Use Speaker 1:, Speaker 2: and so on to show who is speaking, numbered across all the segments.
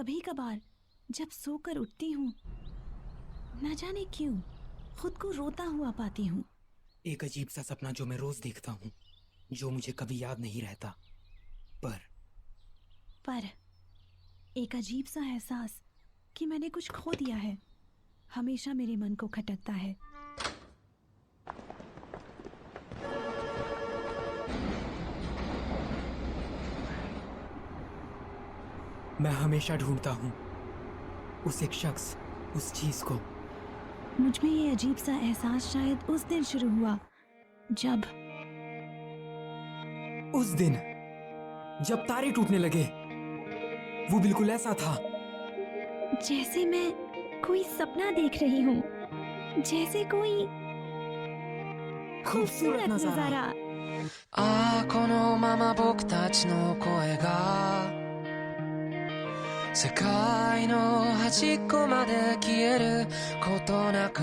Speaker 1: कभी कभार जब सोकर उठती हूँ, न जाने क्यों खुद को रोता हुआ पाती हूँ।
Speaker 2: एक अजीब सा सपना जो मैं रोज देखता हूँ, जो मुझे कभी याद नहीं रहता, पर एक अजीब सा एहसास कि मैंने कुछ खो दिया है हमेशा मेरे मन को खटकता है। मैं हमेशा ढूंढता हूँ उस एक शख्स, उस चीज को।
Speaker 1: मुझमें ये अजीब सा एहसास शायद उस दिन शुरू हुआ
Speaker 2: जब तारे टूटने लगे। वो बिल्कुल ऐसा था
Speaker 1: जैसे मैं कोई सपना देख रही हूँ, जैसे कोई खूबसूरत नजारा।
Speaker 3: ああこのまま僕たちの声が世界の端っこまで消えることなく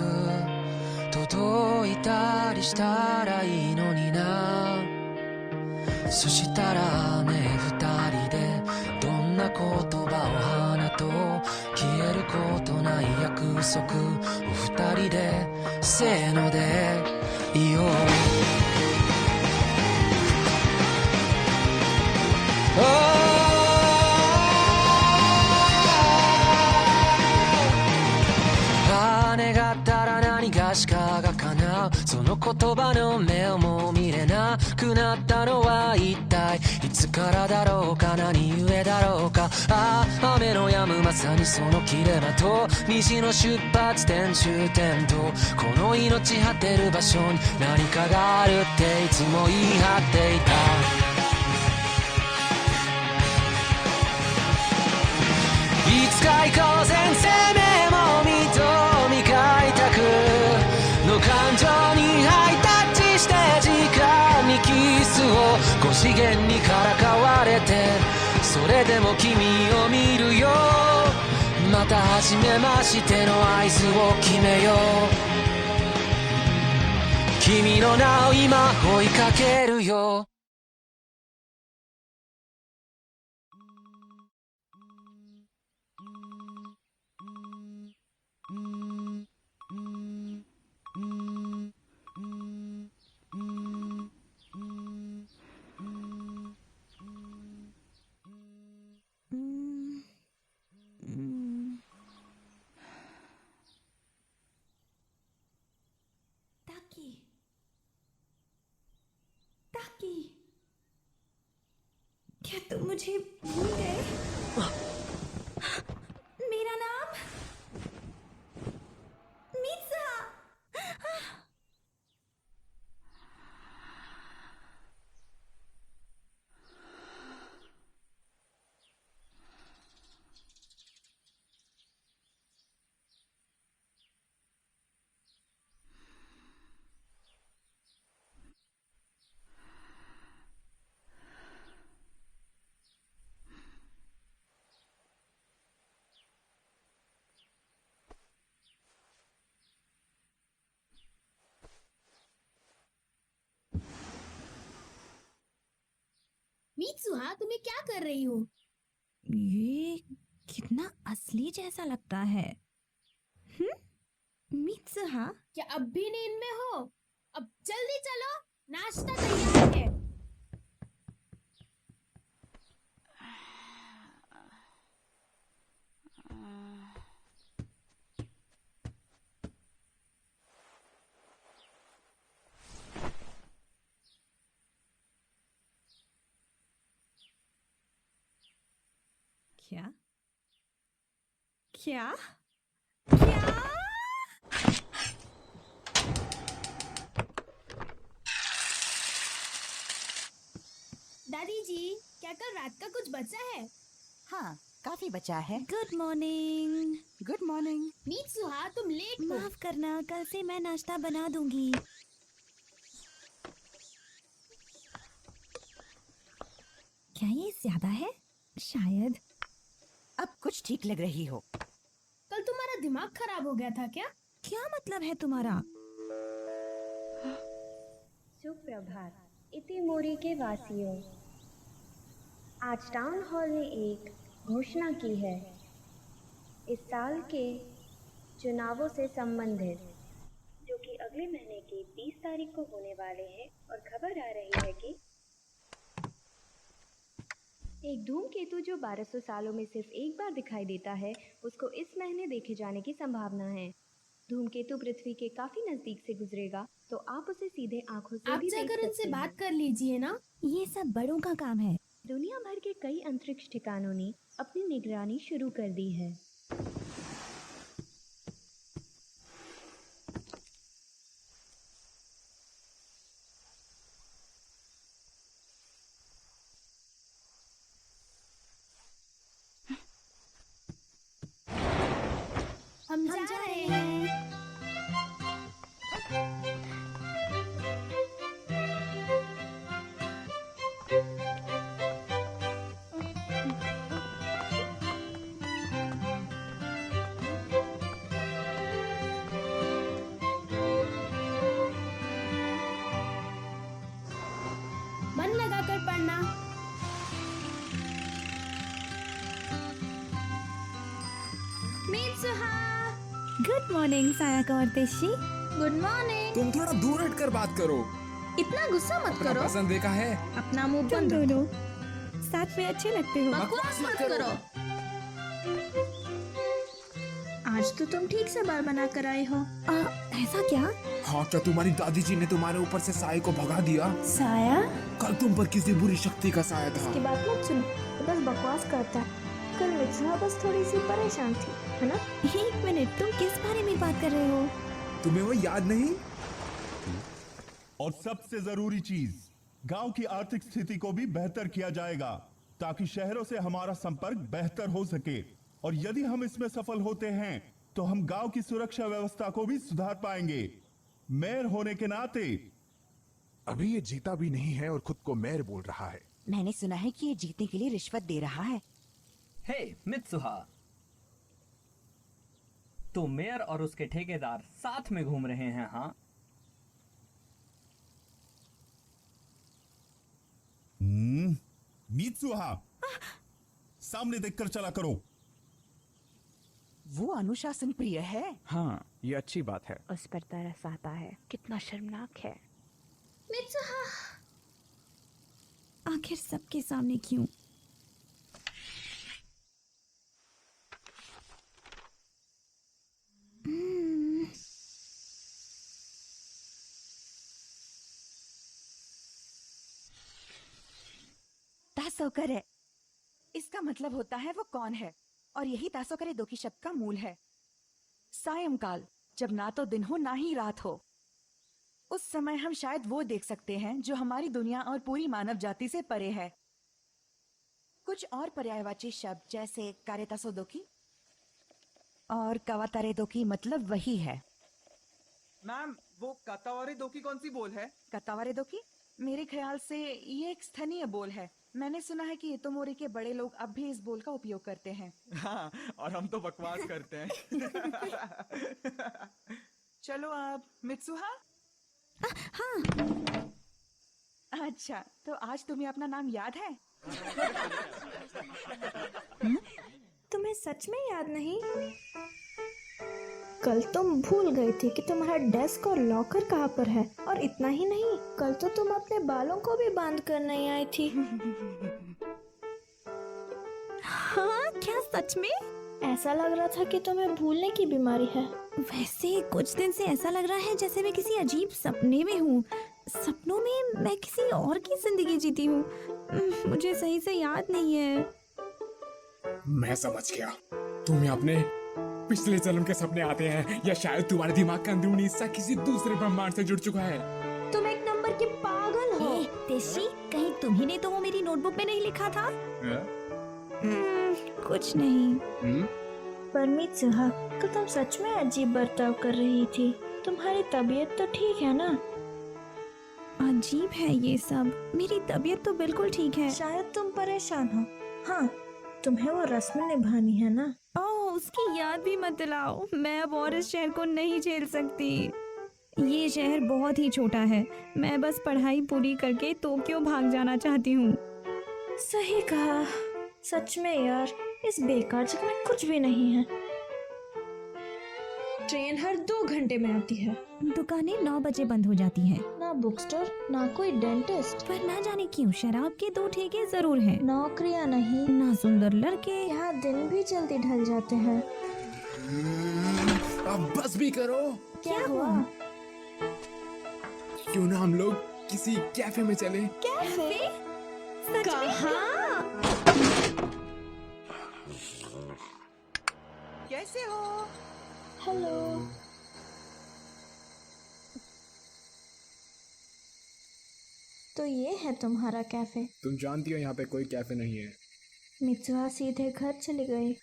Speaker 3: 届いたりしたらいいのにな。そしたらね二人でどんな言葉を放とう、消えることない約束を二人でせーので言おう。願ったら何がしかが叶う、その言葉の目をも見れなくなったのは一体いつからだろうか、何故だろうか。ああ雨の止むまさにその切れ間と虹の出発点終点とこの命果てる場所に何かがあるっていつも言い張っていた。いつか行こうぜ生命も認め開拓の感情にハイタッチして時間にキスを5次元にからかわれて、それでも君を見るよ。また初めましての合図を決めよう。君の名を今追いかけるよ。
Speaker 1: ताकि क्या तुम मुझे भूल गए? मेरा नाम मित्सुहा।
Speaker 4: मित्सुहा तुम्हें क्या कर रही हो?
Speaker 1: ये कितना असली जैसा लगता है। मित्सुहा,
Speaker 4: क्या अब भी नींद में हो? अब जल्दी चलो, नाश्ता तैयार है।
Speaker 1: क्या क्या क्या?
Speaker 4: दादी जी, क्या कल रात का कुछ बचा है?
Speaker 5: हाँ, काफी बचा है।
Speaker 1: Good morning.
Speaker 5: Good morning.
Speaker 4: Mitsuha तुम लेट हो।
Speaker 1: माफ करना, कल से मैं नाश्ता बना दूंगी। क्या ये ज्यादा है? शायद।
Speaker 5: अब कुछ ठीक लग रही हो।
Speaker 4: कल तुम्हारा दिमाग खराब हो गया था क्या?
Speaker 1: क्या मतलब है तुम्हारा?
Speaker 6: सुप्रभात इतिमोरी के वासियों, आज टाउन हॉल ने एक घोषणा की है इस साल के चुनावों से संबंधित, जो कि अगले महीने की 20 तारीख को होने वाले हैं। और खबर आ रही है कि एक धूमकेतु जो 1200 सालों में सिर्फ एक बार दिखाई देता है, उसको इस महीने देखे जाने की संभावना है। धूमकेतु पृथ्वी के काफी नजदीक से गुजरेगा, तो आप उसे सीधे आंखों से
Speaker 4: आप
Speaker 6: भी देख
Speaker 4: जाकर
Speaker 6: सकते
Speaker 4: उनसे
Speaker 6: हैं।
Speaker 4: बात कर लीजिए ना।
Speaker 2: ये सब बड़ों का काम है।
Speaker 6: दुनिया भर के कई अंतरिक्ष ठिकानों ने अपनी निगरानी शुरू कर दी है।
Speaker 4: हम जा रहे हैं। मन लगाकर पढ़ना। मित्सुहा,
Speaker 2: गुड मॉर्निंग सायाका और तेशी।
Speaker 4: Good morning.
Speaker 7: तुम थोड़ा दूर हटकर बात करो।
Speaker 4: इतना गुस्सा मत
Speaker 7: अपना
Speaker 4: करो।
Speaker 7: पसंद देखा है।
Speaker 4: अपना मुंह
Speaker 2: तुम
Speaker 4: बंद रखो।
Speaker 2: दोनों साथ में अच्छे लगते हो।
Speaker 4: बकवास मत करो। आज तो तुम ठीक से बाल बना कर आए हो।
Speaker 2: ऐसा क्या?
Speaker 7: हाँ, क्या तुम्हारी दादी जी ने तुम्हारे ऊपर से साय को भगा दिया?
Speaker 2: साया?
Speaker 7: कल तुम पर किसी बुरी शक्ति का साया था।
Speaker 8: की बात मत सुनो, तो बस बकवास करता है। कल मित्सुहा बस थोड़ी सी परेशान थी, है ना?
Speaker 2: एक मिनट, तुम किस बारे में बात कर रहे हो?
Speaker 7: तुम्हें वो याद नहीं?
Speaker 9: और सबसे जरूरी चीज, गांव की आर्थिक स्थिति को भी बेहतर किया जाएगा, ताकि शहरों से हमारा संपर्क बेहतर हो सके। और यदि हम इसमें सफल होते हैं, तो हम गांव की सुरक्षा व्यवस्था को भी सुधार पाएंगे। मेयर होने के नाते।
Speaker 10: अभी ये जीता भी नहीं है और खुद को मेयर बोल रहा है।
Speaker 5: मैंने सुना है कि ये जीतने के लिए रिश्वत दे रहा है।
Speaker 11: हे मित्सुहा, तो मेयर और उसके ठेकेदार साथ में घूम रहे हैं? हाँ,
Speaker 9: मित्सुहा, सामने देखकर चला करो।
Speaker 5: वो अनुशासन प्रिय है।
Speaker 10: हाँ, ये अच्छी बात है।
Speaker 8: उस पर तरस आता है। कितना शर्मनाक है।
Speaker 4: मित्सुहा,
Speaker 2: आखिर सबके सामने क्यों?
Speaker 5: तासोकरे, इसका मतलब होता है वो कौन है, और यही तासोकरे दो की शब्द का मूल है। सायंकाल, जब ना तो दिन हो ना ही रात हो, उस समय हम शायद वो देख सकते हैं जो हमारी दुनिया और पूरी मानव जाति से परे है। कुछ और पर्यायवाची शब्द जैसे कारेतासोदोकी और कवातारेदोकी मतलब वही है।
Speaker 12: मैम, वो कातावारे दो की कौन सी बोल है?
Speaker 5: कतावारेदोकी मेरे ख्याल से ये एक स्थनीय बोल है। मैंने सुना है कि इतोमोरी के बड़े लोग अब भी इस बोल का उपयोग करते हैं।
Speaker 12: हाँ, और हम तो बकवास करते हैं। चलो आप मित्सुहा।
Speaker 2: हाँ।
Speaker 5: अच्छा, तो आज तुम्हें अपना नाम याद है?
Speaker 8: तुम्हें सच में याद नहीं? कल तुम भूल गए थे कि तुम्हारा डेस्क और लॉकर कहाँ पर है। और इतना ही नहीं, कल तो तुम अपने बालों को भी बांध कर नहीं आई थी।
Speaker 2: हाँ, क्या सच में?
Speaker 8: ऐसा लग रहा था कि तुम्हें भूलने की बीमारी है।
Speaker 2: वैसे कुछ दिन से ऐसा लग रहा है जैसे मैं किसी अजीब सपने में हूँ। सपनों में मैं किसी और की जिंदगी जीती हूँ। मुझे सही से याद नहीं है।
Speaker 7: मैं समझ गया, तुम्हें अपने पिछले जन्म के सपने आते हैं, या शायद तुम्हारे दिमाग का अंदरूनी हिस्सा किसी दूसरे ब्रह्मांड से जुड़ चुका है।
Speaker 8: तुम एक नंबर के पागल हो।
Speaker 2: तेशी, कहीं तुम्ही ने तो वो मेरी नोटबुक में नहीं लिखा था? कुछ नहीं।
Speaker 8: पर मित्सुहा, कल तुम सच में अजीब बर्ताव कर रही थी। तुम्हारी तबीयत तो ठीक है ना?
Speaker 2: अजीब है ये सब। मेरी तबीयत तो बिल्कुल ठीक है।
Speaker 8: शायद तुम परेशान हो। हाँ, तुम्हें वो रस्म निभानी है ना?
Speaker 2: ओह, उसकी याद भी मत दिलाओ। मैं अब और इस शहर को नहीं झेल सकती। ये शहर बहुत ही छोटा है। मैं बस पढ़ाई पूरी करके टोक्यो भाग जाना चाहती हूँ।
Speaker 8: सही कहा। सच में यार, इस बेकार जगह में कुछ भी नहीं है। ट्रेन हर 2 घंटे में आती है।
Speaker 2: दुकानें 9 बजे बंद हो जाती हैं।
Speaker 8: ना बुक स्टोर, ना कोई डेंटिस्ट।
Speaker 2: पर ना जाने क्यों शराब के 2 ठेके जरूर हैं।
Speaker 8: नौकरियां नहीं,
Speaker 2: ना सुंदर लड़के।
Speaker 8: यहाँ दिन भी जल्दी ढल जाते हैं।
Speaker 7: अब बस भी करो।
Speaker 8: क्या हुआ?
Speaker 7: क्यों ना हम लोग किसी कैफे में चले?
Speaker 8: कैफे? कहाँ?
Speaker 5: कैसे हो?
Speaker 8: हेलो। तो ये है तुम्हारा कैफे?
Speaker 7: तुम जानती हो यहाँ पे कोई कैफे नहीं है।
Speaker 8: मित्सुहा सीधे घर चली गई।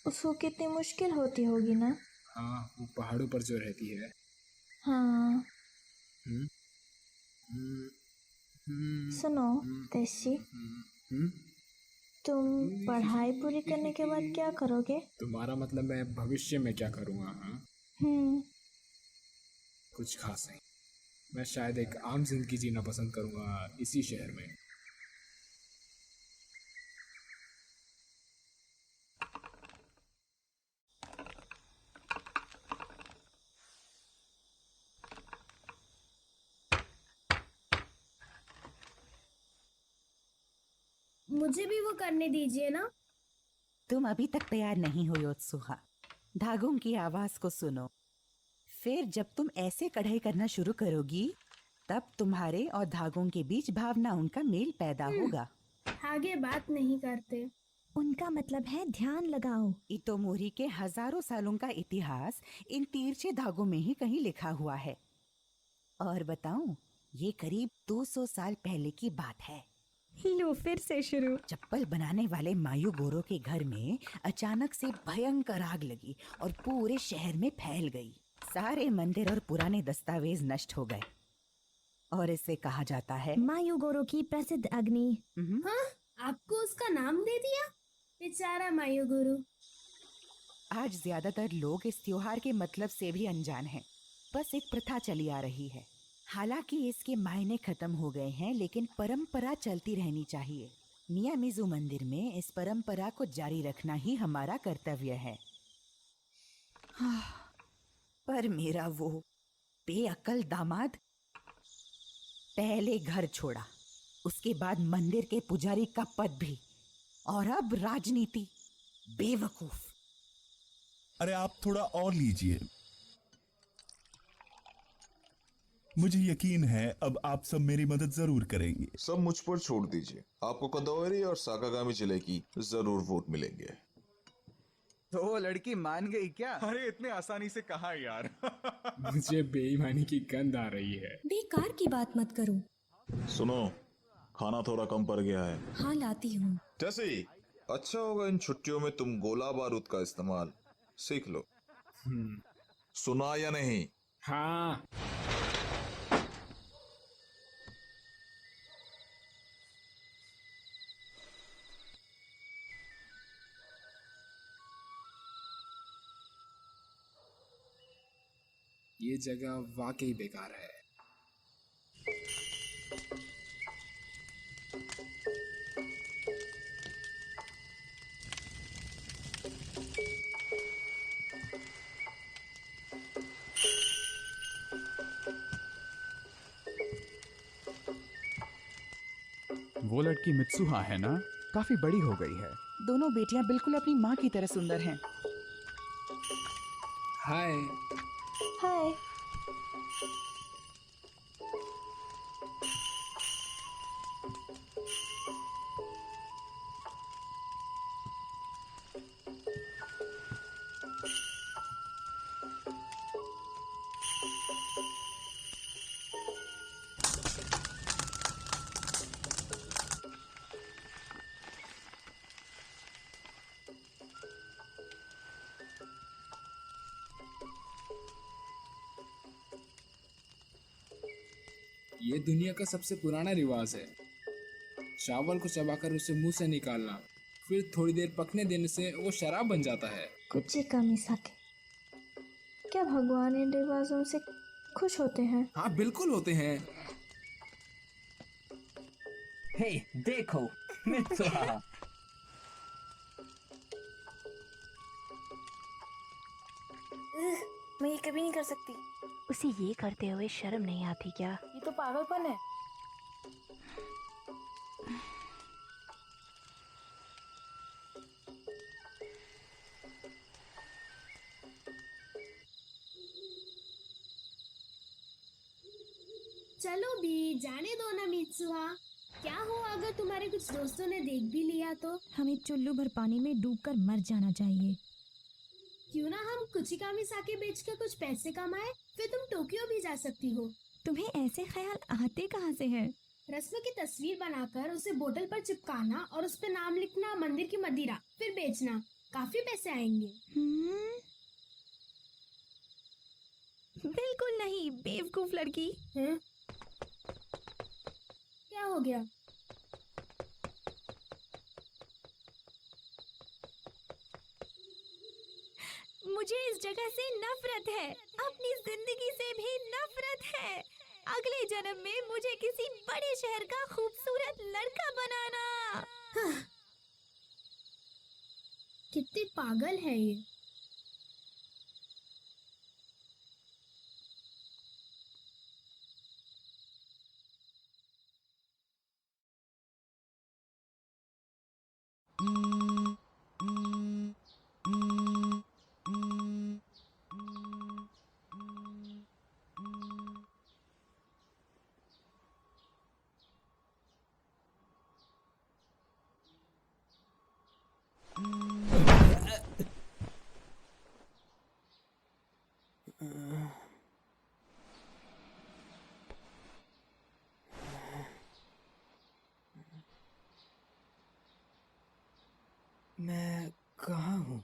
Speaker 8: उसको कितनी मुश्किल होती होगी ना?
Speaker 7: हाँ, वो पहाड़ों पर जो रहती है।
Speaker 8: हाँ।
Speaker 7: हम्म?
Speaker 8: सुनो तेशी, तुम पढ़ाई पूरी करने के बाद क्या करोगे?
Speaker 7: तुम्हारा मतलब मैं भविष्य में क्या करूँगा? हाँ, कुछ खास नहीं। मैं शायद एक आम जिंदगी जीना पसंद करूँगा इसी शहर में।
Speaker 4: मुझे भी वो करने दीजिए ना।
Speaker 5: तुम अभी तक तैयार नहीं हो योत्सुहा। धागों की आवाज को सुनो। फिर जब तुम ऐसे कढ़ाई करना शुरू करोगी तब तुम्हारे और धागों के बीच भावना उनका मेल पैदा होगा।
Speaker 4: आगे बात नहीं करते।
Speaker 2: उनका मतलब है ध्यान लगाओ।
Speaker 5: इतोमोरी के हजारों सालों का इतिहास इन तिरछे धागों में ही कहीं लिखा हुआ है। और बताऊं, ये करीब 200 साल पहले की बात है।
Speaker 2: लो फिर से शुरू।
Speaker 5: चप्पल बनाने वाले मायू गोरो के घर में अचानक से भयंकर आग लगी और पूरे शहर में फैल गई। सारे मंदिर और पुराने दस्तावेज नष्ट हो गए और इसे कहा जाता है
Speaker 2: मायू गोरो की प्रसिद्ध अग्नि।
Speaker 4: हाँ, आपको उसका नाम दे दिया? बेचारा मायू गुरु।
Speaker 5: आज ज्यादातर लोग इस त्योहार के मतलब से भी अनजान हैं। बस एक प्रथा चली आ रही है। हालांकि इसके मायने खत्म हो गए हैं, लेकिन परंपरा चलती रहनी चाहिए। नियामिज़ु मंदिर में इस परंपरा को जारी रखना ही हमारा कर्तव्य है। पर मेरा वो बेअक्ल दामाद पहले घर छोड़ा, उसके बाद मंदिर के पुजारी का पद भी, और अब राजनीति। बेवकूफ।
Speaker 9: अरे आप थोड़ा और लीजिए। मुझे यकीन है अब आप सब मेरी मदद जरूर करेंगे।
Speaker 13: सब मुझ पर छोड़ दीजिए। आपको कंदोरी और साकागामी जिले की जरूर वोट मिलेंगे।
Speaker 12: तो वो लड़की मान गई क्या?
Speaker 10: अरे इतने आसानी से कहा यार।
Speaker 7: मुझे बेईमानी की गंध आ रही है।
Speaker 1: बेकार की बात मत करो।
Speaker 13: सुनो, खाना थोड़ा कम पड़ गया है।
Speaker 1: हाँ लाती हूँ।
Speaker 13: जैसे अच्छा होगा इन छुट्टियों में तुम गोला बारूद का इस्तेमाल सीख लो। सुना या नहीं?
Speaker 7: हाँ। ये जगह वाकई बेकार है।
Speaker 10: वो लड़की मित्सुहा है ना? काफी बड़ी हो गई है।
Speaker 5: दोनों बेटियां बिल्कुल अपनी माँ की तरह सुंदर हैं।
Speaker 7: हाय।
Speaker 8: हाय।
Speaker 7: ये दुनिया का सबसे पुराना रिवाज है। चावल को चबाकर उसे मुंह से निकालना, फिर थोड़ी देर पकने देने से वो शराब बन जाता है।
Speaker 8: कुछ कमी सके। क्या भगवान इन रिवाजों से खुश होते हैं?
Speaker 7: हाँ बिल्कुल होते हैं।
Speaker 11: हे देखो
Speaker 8: मैं ये कभी नहीं कर सकती।
Speaker 6: उसे ये करते हुए शर्म नहीं आती क्या?
Speaker 8: ये तो पागलपन है।
Speaker 4: चलो भी जाने दो ना मित्सुहा। क्या हो अगर तुम्हारे कुछ दोस्तों ने देख भी लिया तो?
Speaker 2: हमें चुल्लू भर पानी में डूबकर मर जाना चाहिए।
Speaker 4: क्यों ना हम कुचिकामी साके बेच के कुछ पैसे कमाए, फिर तुम टोक्यो भी जा सकती हो।
Speaker 2: तुम्हें ऐसे ख्याल आते कहाँ से हैं?
Speaker 4: रस्म की तस्वीर बनाकर उसे बोतल पर चिपकाना और उस पर नाम लिखना मंदिर की मदिरा, फिर बेचना। काफी पैसे आएंगे।
Speaker 2: बिल्कुल नहीं बेवकूफ लड़की।
Speaker 4: क्या हो गया?
Speaker 2: मुझे इस जगह से नफरत है, अपनी जिंदगी से भी नफरत है। अगले जन्म में मुझे किसी बड़े शहर का खूबसूरत लड़का बनाना।
Speaker 4: कितनी पागल है ये।
Speaker 12: मैं कहाँ हूँ?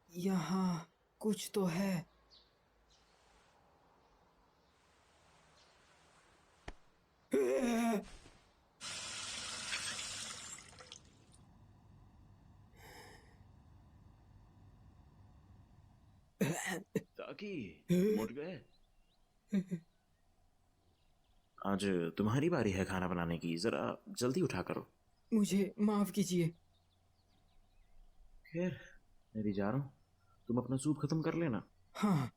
Speaker 12: यहाँ कुछ तो है।
Speaker 14: ताकि उठ गए। आज तुम्हारी बारी है खाना बनाने की, जरा जल्दी उठा करो।
Speaker 12: मुझे माफ कीजिए।
Speaker 14: खैर मैं भी जा रहा हूँ, तुम अपना सूप खत्म कर लेना।
Speaker 12: हाँ।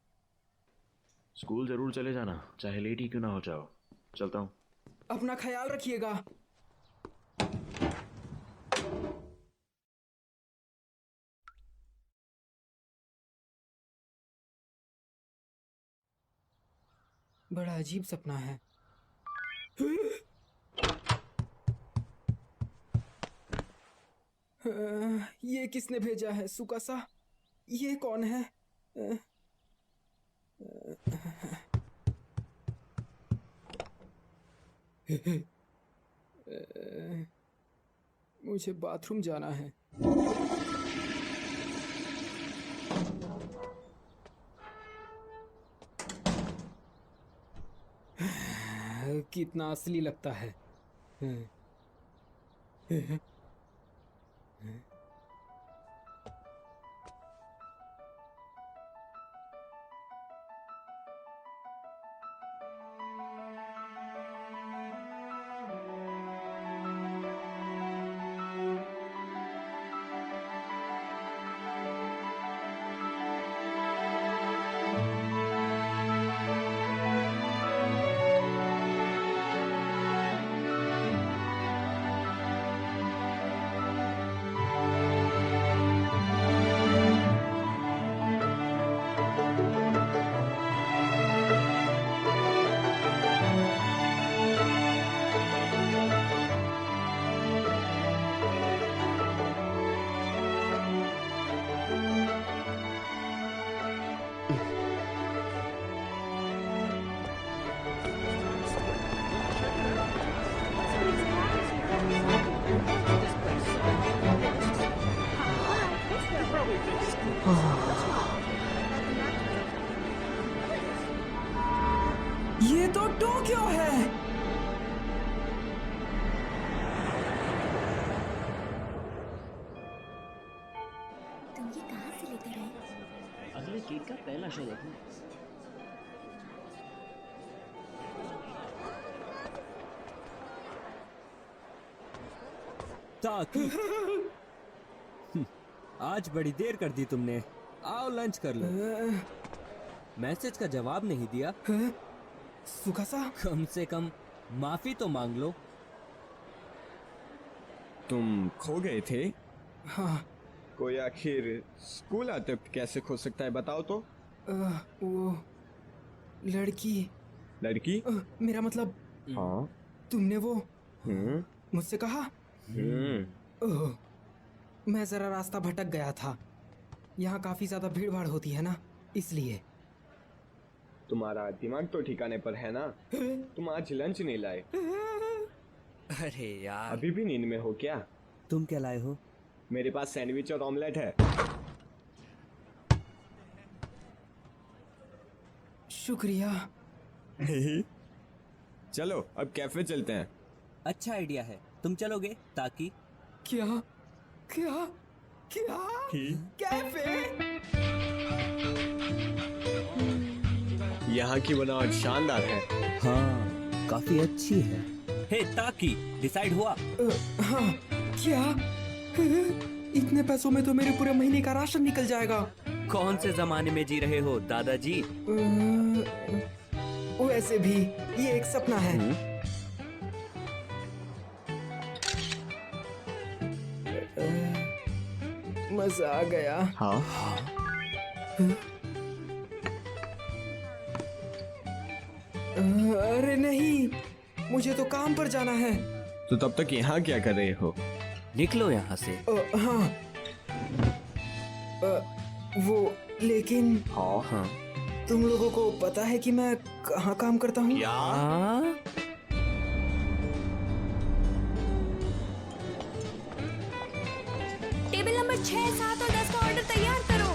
Speaker 14: स्कूल जरूर चले जाना, चाहे लेट ही क्यों ना हो जाओ। चलता हूँ।
Speaker 12: अपना ख्याल रखिएगा। बड़ा अजीब सपना है। ये किसने भेजा है? सुकासा, ये कौन है? मुझे बाथरूम जाना है। कितना असली लगता है। ये तो टोक्यो है।
Speaker 1: तुम ये कहाँ से लेकर आए?
Speaker 14: अगले केक का पहला शो देखना।
Speaker 15: ताकि आज बड़ी देर कर दी तुमने। आओ लंच कर लो। मैसेज का जवाब नहीं दिया।
Speaker 12: सुकासा,
Speaker 15: कम से कम माफी तो मांग लो।
Speaker 16: तुम खो गए थे?
Speaker 12: हाँ।
Speaker 16: कोई आखिर स्कूल आते वक्त कैसे खो सकता है, बताओ तो।
Speaker 12: वो लड़की मेरा मतलब।
Speaker 16: हाँ।
Speaker 12: तुमने वो मुझसे कहा। ओह, मैं जरा रास्ता भटक गया था। यहाँ काफी ज्यादा भीड़ भाड़ होती है ना, इसलिए।
Speaker 16: तुम्हारा दिमाग तो ठिकाने पर है ना? तुम आज लंच नहीं लाए?
Speaker 15: अरे यार,
Speaker 16: अभी भी नींद में हो क्या?
Speaker 15: तुम क्या लाए हो?
Speaker 16: मेरे पास सैंडविच और ऑमलेट है।
Speaker 12: शुक्रिया।
Speaker 16: चलो अब कैफे चलते हैं।
Speaker 15: अच्छा आइडिया है, तुम चलोगे? ताकि
Speaker 12: क्या क्या क्या कैफे?
Speaker 16: यहाँ की बनावट शानदार है।
Speaker 15: हाँ, काफी अच्छी है। हे ताकि, डिसाइड हुआ?
Speaker 12: हाँ। क्या? इतने पैसों में तो मेरे पूरे महीने का राशन निकल जाएगा।
Speaker 15: कौन से जमाने में जी रहे हो दादाजी?
Speaker 12: वैसे भी ये एक सपना है। मजा आ गया।
Speaker 16: हाँ।
Speaker 12: अरे नहीं, मुझे तो काम पर जाना है।
Speaker 16: तो तब तक यहाँ क्या कर रहे हो?
Speaker 15: निकलो यहाँ से।
Speaker 12: हाँ। वो लेकिन।
Speaker 16: हाँ।
Speaker 12: तुम लोगों को पता है कि मैं कहाँ काम करता हूँ?
Speaker 2: टेबल नंबर 6, 7 और 10 का ऑर्डर तैयार करो।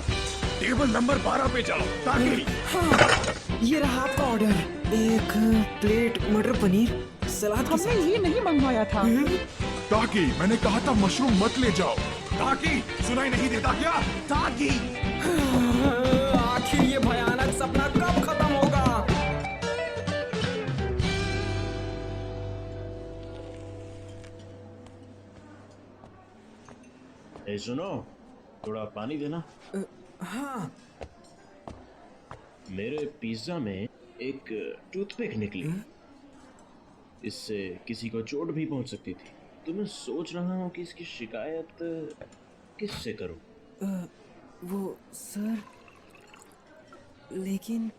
Speaker 10: टेबल नंबर 12 पे जाओ। ताकि
Speaker 12: हाँ, ये रहा आपका ऑर्डर। एक प्लेट मटर पनीर सलाद के साथ।
Speaker 5: हमने ये नहीं मंगवाया था।
Speaker 10: ताकि मैंने कहा था मशरूम मत ले जाओ। ताकि सुनाई नहीं देता क्या? ताकि
Speaker 12: आखिर ये भयानक सपना कब खत्म होगा?
Speaker 14: ए सुनो, थोड़ा पानी देना।
Speaker 12: हाँ।
Speaker 14: मेरे पिज्जा में एक टूथपिक निकली। इससे किसी को चोट भी पहुंच सकती थी। तो मैं सोच रहा हूँ कि इसकी शिकायत किससे करूँ?
Speaker 12: वो सर, लेकिन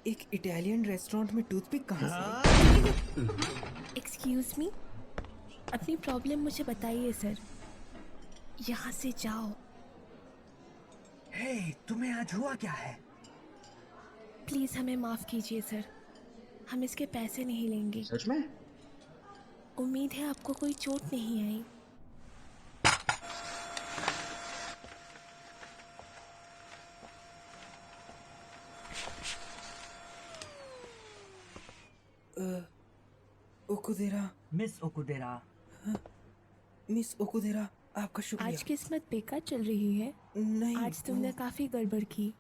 Speaker 12: एक इटालियन रेस्टोरेंट में टूथपिक कहाँ से?
Speaker 1: एक्सक्यूज मी, अपनी प्रॉब्लम मुझे बताइए सर। यहाँ से जाओ।
Speaker 12: हे, तुम्हें आज हुआ क्या है?
Speaker 1: प्लीज हमें माफ कीजिए सर, हम इसके पैसे नहीं लेंगे।
Speaker 14: सच में?
Speaker 1: उम्मीद है आपको कोई चोट नहीं आई।
Speaker 12: ओकुदेरा।
Speaker 11: मिस ओकुदेरा।
Speaker 12: मिस ओकुदेरा, आपका शुक्रिया।
Speaker 1: आज किस्मत बेकार चल रही है।
Speaker 12: नहीं,
Speaker 1: आज तुमने काफी गड़बड़ की।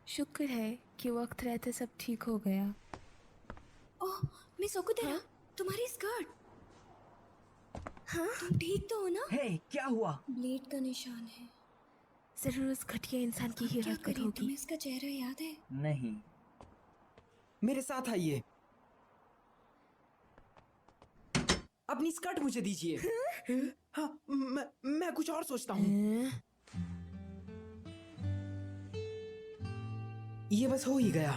Speaker 1: शुक्र है कि वक्त रहते सब ठीक हो गया।
Speaker 2: ओह मिस ओकुदेरा, तुम्हारी स्कर्ट। हाँ? तुम ठीक तो हो ना?
Speaker 11: हे, क्या हुआ?
Speaker 2: ब्लेड का निशान है।
Speaker 1: जरूर उस घटिया इंसान की ही हरकत होगी।
Speaker 2: तुम्हें इसका चेहरा याद है?
Speaker 11: नहीं।
Speaker 12: मेरे साथ आइए। अपनी स्कर्ट मुझे दीजिए। हाँ, मैं कुछ और सोचता हूँ। ये बस हो ही गया।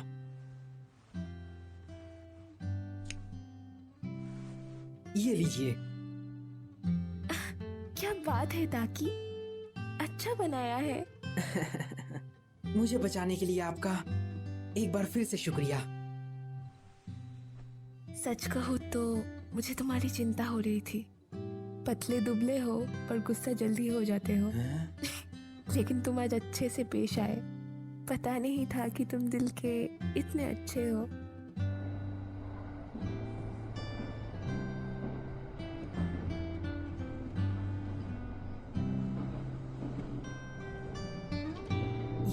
Speaker 12: ये लीजिए।
Speaker 1: क्या बात है ताकि, अच्छा बनाया है।
Speaker 12: मुझे बचाने के लिए आपका एक बार फिर से शुक्रिया।
Speaker 1: सच कहूँ तो मुझे तुम्हारी चिंता हो रही थी। पतले दुबले हो पर गुस्सा जल्दी हो जाते हो। लेकिन तुम आज अच्छे से पेश आए। पता नहीं था कि तुम दिल के इतने अच्छे हो।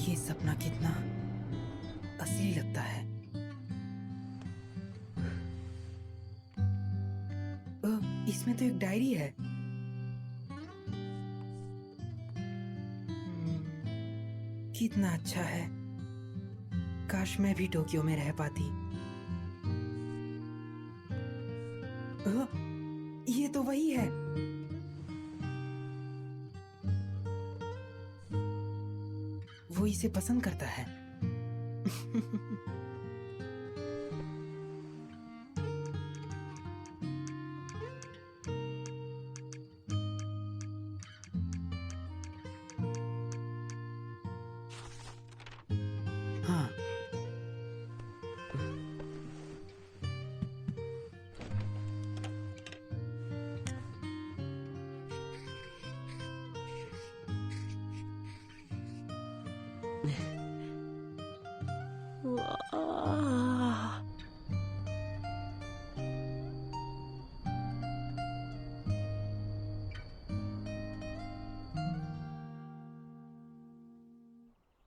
Speaker 12: ये सपना कितना असली लगता है। इसमें तो एक डायरी है। कितना अच्छा है। काश मैं भी टोक्यो में रह पाती। ये तो वही है। वो इसे पसंद करता है। हाँ,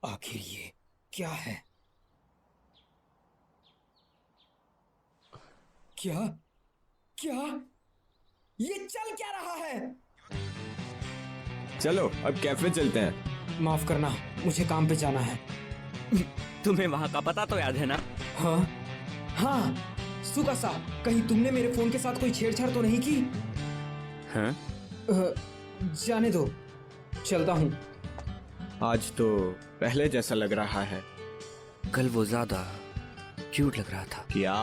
Speaker 12: आखिर ये क्या है? क्या क्या ये चल क्या रहा है?
Speaker 16: चलो अब कैफे चलते हैं।
Speaker 12: माफ करना, मुझे काम पे जाना है।
Speaker 15: तुम्हें वहाँ का पता तो याद है ना?
Speaker 12: हाँ हाँ, सुकासा, कहीं तुमने मेरे फोन के साथ कोई छेड़छाड़ तो नहीं की?
Speaker 15: हाँ?
Speaker 12: जाने दो, चलता हूँ।
Speaker 16: आज तो पहले जैसा लग रहा है।
Speaker 15: कल वो ज्यादा क्यूट लग रहा था।
Speaker 16: क्या?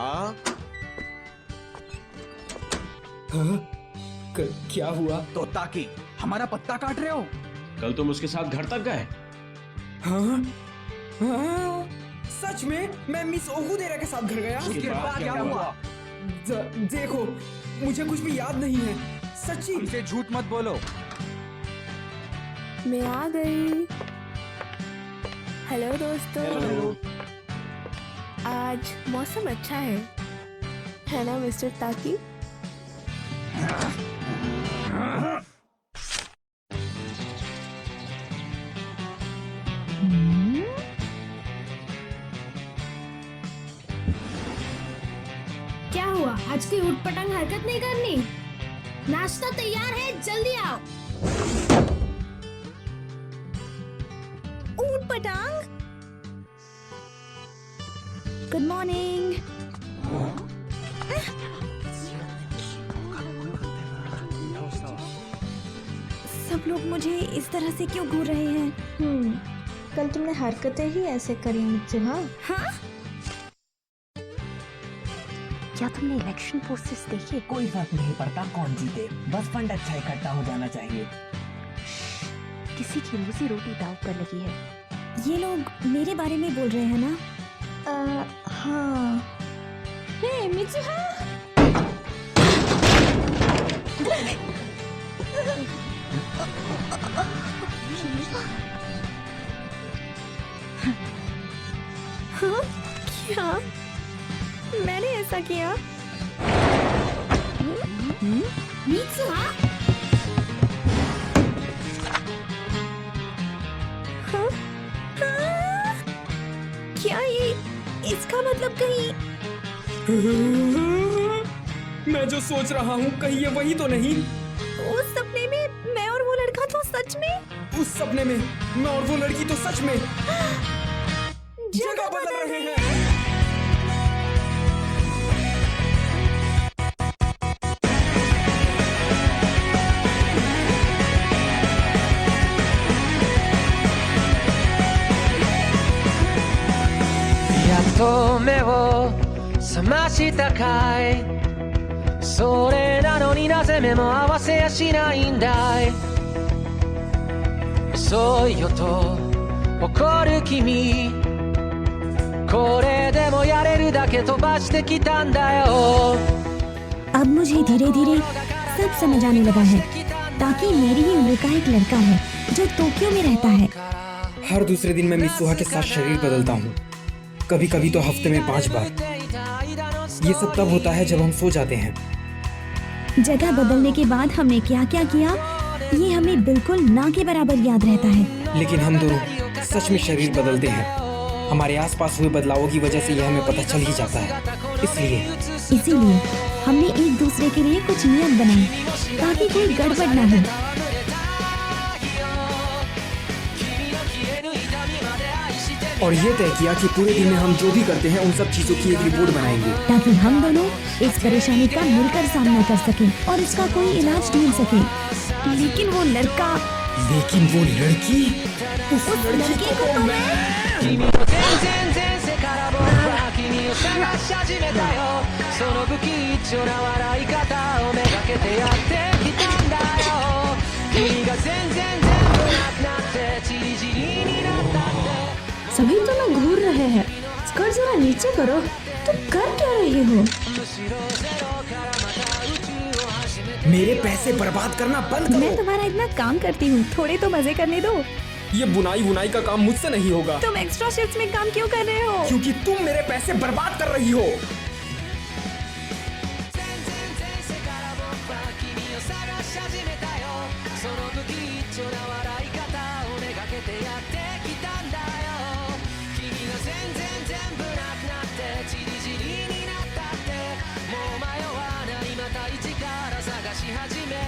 Speaker 12: हाँ? क्या हुआ?
Speaker 17: तो ताकि हमारा पत्ता काट रहे हो?
Speaker 14: कल तुम उसके साथ घर तक गए?
Speaker 12: हाँ? हाँ? सच में मैं मिस ओकुदेरा के साथ घर गया?
Speaker 17: उसके बाद क्या हुआ?
Speaker 12: देखो, मुझे कुछ भी याद नहीं है, सच्ची।
Speaker 17: हमसे झूठ मत बोलो।
Speaker 1: मैं आ गई। हेलो दोस्तों।
Speaker 12: हेलो।
Speaker 1: आज मौसम अच्छा है ना मिस्टर ताकी?
Speaker 4: क्या हुआ? आज कोई उठपटांग हरकत नहीं करनी? नाश्ता तैयार है, जल्दी आओ।
Speaker 2: ऊट पटांग, गुड मॉर्निंग। सब लोग मुझे इस तरह से क्यों घूर रहे हैं?
Speaker 8: कल तुमने हरकतें ही ऐसे करी मित्सुहा।
Speaker 2: हाँ?
Speaker 18: क्या तुमने इलेक्शन पोस्टर्स देखे?
Speaker 11: कोई फर्क नहीं पड़ता कौन जीते, बस फंड अच्छा इकट्ठा हो जाना चाहिए।
Speaker 18: किसी की रोजी रोटी दांव पर लगी है।
Speaker 2: ये लोग मेरे बारे में बोल रहे हैं ना?
Speaker 8: हाँ।
Speaker 2: हे मित्सुहा! हाँ? क्या मैंने ऐसा किया?
Speaker 4: मित्सुहा?
Speaker 2: हाँ? हाँ? क्या ये इसका मतलब कहीं?
Speaker 12: मैं जो सोच रहा हूँ कहीं ये वही तो नहीं?
Speaker 2: उस सपने में मैं और वो लड़का तो सच में?
Speaker 12: उस सपने में मैं और वो लड़की तो सच में जगह बदल रहे हैं।
Speaker 3: やっと目を覚ましたかい。それなのになぜ目も合わせやしないんだい。遅いよと怒る君、これでもやれるだけ飛ばしてきたんだよ。
Speaker 2: अब मुझे धीरे धीरे सब समझ आने लगा है। ताकि मेरी ही उम्र का एक लड़का है जो टोक्यो में रहता है।
Speaker 12: हर दूसरे दिन मैं मित्सुहा के साथ शरीर बदलता हूँ, कभी कभी तो हफ्ते में 5 बार। ये सब तब होता है जब हम सो जाते हैं।
Speaker 2: जगह बदलने के बाद हमने क्या क्या किया ये हमें बिल्कुल ना के बराबर याद रहता है।
Speaker 12: लेकिन हम दोनों सच में शरीर बदलते हैं। हमारे आसपास हुए बदलावों की वजह से यह हमें पता चल ही जाता है।
Speaker 2: इसीलिए हमने एक दूसरे के लिए कुछ नियम बनाए ताकि कोई गड़बड़ ना हो।
Speaker 12: और ये तय किया कि पूरे दिन में हम जो भी करते हैं उन सब चीजों की एक रिपोर्ट बनाएंगे,
Speaker 2: ताकि हम दोनों इस परेशानी का मिलकर सामना कर सकें और इसका कोई इलाज ढूंढ सकें। लेकिन वो लड़की
Speaker 12: उस लड़की को तो मैं
Speaker 3: 君の全然前世から僕は君を探し始めたよその不吉祥な笑い方をめがけてやってきたんだよ君が全然全部なくなってチリチリになったって
Speaker 8: सभी तो ना घूर रहे हैं। स्कर्ट जरा नीचे करो। तुम कर क्या रहे हो?
Speaker 12: मेरे पैसे बर्बाद करना बंद करो।
Speaker 2: मैं तुम्हारा इतना काम करती हूँ, थोड़े तो मजे करने दो।
Speaker 12: ये बुनाई का काम मुझसे नहीं होगा।
Speaker 2: तुम एक्स्ट्रा शिफ्ट्स में काम क्यों कर रहे हो?
Speaker 12: क्योंकि तुम मेरे पैसे बर्बाद कर रही हो।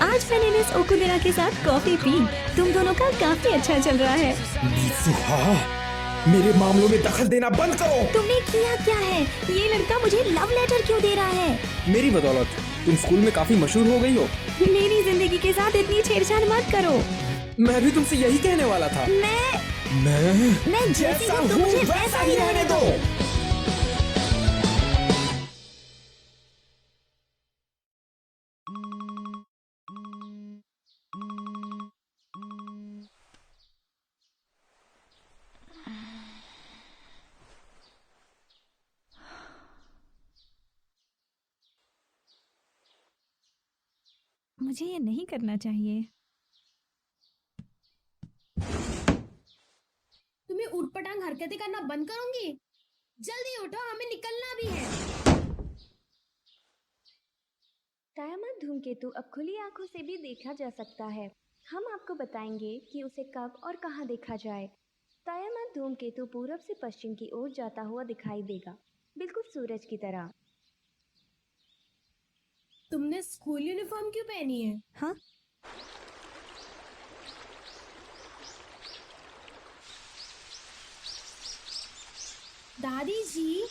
Speaker 2: आज मैंने मिस ओकुबिरा के साथ कॉफी पी। तुम दोनों का काफी अच्छा चल रहा है।
Speaker 12: मित्सुहा, मेरे मामलों में दखल देना बंद करो।
Speaker 2: तुमने किया क्या है? ये लड़का मुझे लव लेटर क्यों दे रहा है?
Speaker 12: मेरी बदौलत तुम स्कूल में काफी मशहूर हो गई हो।
Speaker 2: मेरी जिंदगी के साथ इतनी छेड़छाड़ मत करो।
Speaker 12: मैं भी तुमसे यही कहने वाला था। मैं
Speaker 2: जैसा हूँ वैसा ही रहने दो। मुझे ये नहीं करना चाहिए।
Speaker 4: तुम्हें उठपटांग हरकतें करना बंद करोगी? जल्दी उठो, हमें निकलना भी है।
Speaker 6: टायामत धूमकेतु अब खुली आंखों से भी देखा जा सकता है। हम आपको बताएंगे कि उसे कब और कहां देखा जाए। टायामत धूमकेतु पूरब से पश्चिम की ओर जाता हुआ दिखाई देगा, बिल्कुल सूरज की तरह।
Speaker 4: तुमने स्कूल यूनिफॉर्म क्यों पहनी है?
Speaker 2: हाँ?
Speaker 4: दादी जी,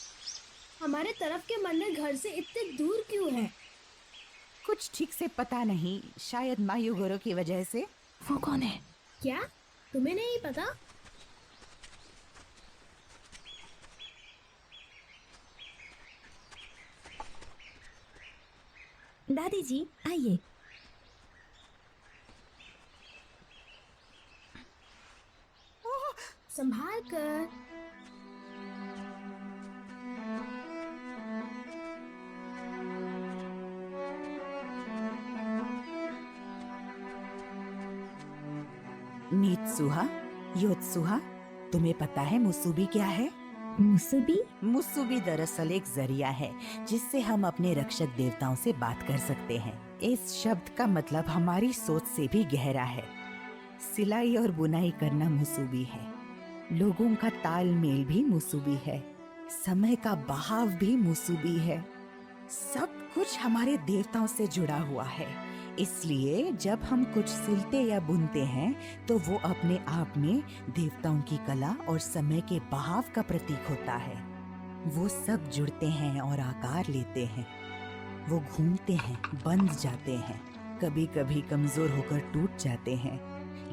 Speaker 4: हमारे तरफ के मंदिर घर से इतने दूर क्यों है?
Speaker 5: कुछ ठीक से पता नहीं, शायद मायूगोरो की वजह से।
Speaker 2: वो कौन है?
Speaker 4: क्या तुम्हें नहीं पता?
Speaker 2: दादी जी आइए।
Speaker 4: संभाल कर।
Speaker 5: मीत्सुहा, योत्सुहा, तुम्हें पता है मुसुबी क्या है?
Speaker 2: मुसुबी?
Speaker 5: मुसुबी दरअसल एक जरिया है जिससे हम अपने रक्षक देवताओं से बात कर सकते हैं। इस शब्द का मतलब हमारी सोच से भी गहरा है। सिलाई और बुनाई करना मुसुबी है, लोगों का तालमेल भी मुसुबी है, समय का बहाव भी मुसुबी है। सब कुछ हमारे देवताओं से जुड़ा हुआ है। इसलिए जब हम कुछ सिलते या बुनते हैं तो वो अपने आप में देवताओं की कला और समय के बहाव का प्रतीक होता है। वो सब जुड़ते हैं और आकार लेते हैं। वो घूमते हैं, बंध जाते हैं, कभी कभी कमजोर होकर टूट जाते हैं,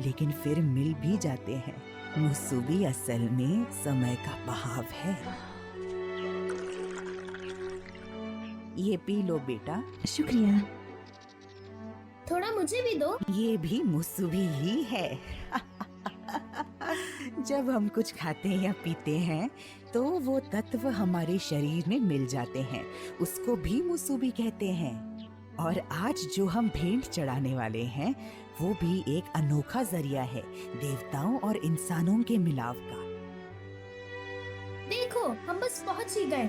Speaker 5: लेकिन फिर मिल भी जाते हैं। मुसुबी असल में समय का बहाव है। ये पी लो बेटा।
Speaker 2: शुक्रिया।
Speaker 4: थोड़ा मुझे भी दो।
Speaker 5: ये भी मुसुबी ही है। जब हम कुछ खाते या पीते हैं तो वो तत्व हमारे शरीर में मिल जाते हैं, उसको भी मुसुबी कहते हैं। और आज जो हम भेंट चढ़ाने वाले हैं वो भी एक अनोखा जरिया है देवताओं और इंसानों के मिलाव का।
Speaker 4: देखो, हम बस पहुंच ही गए।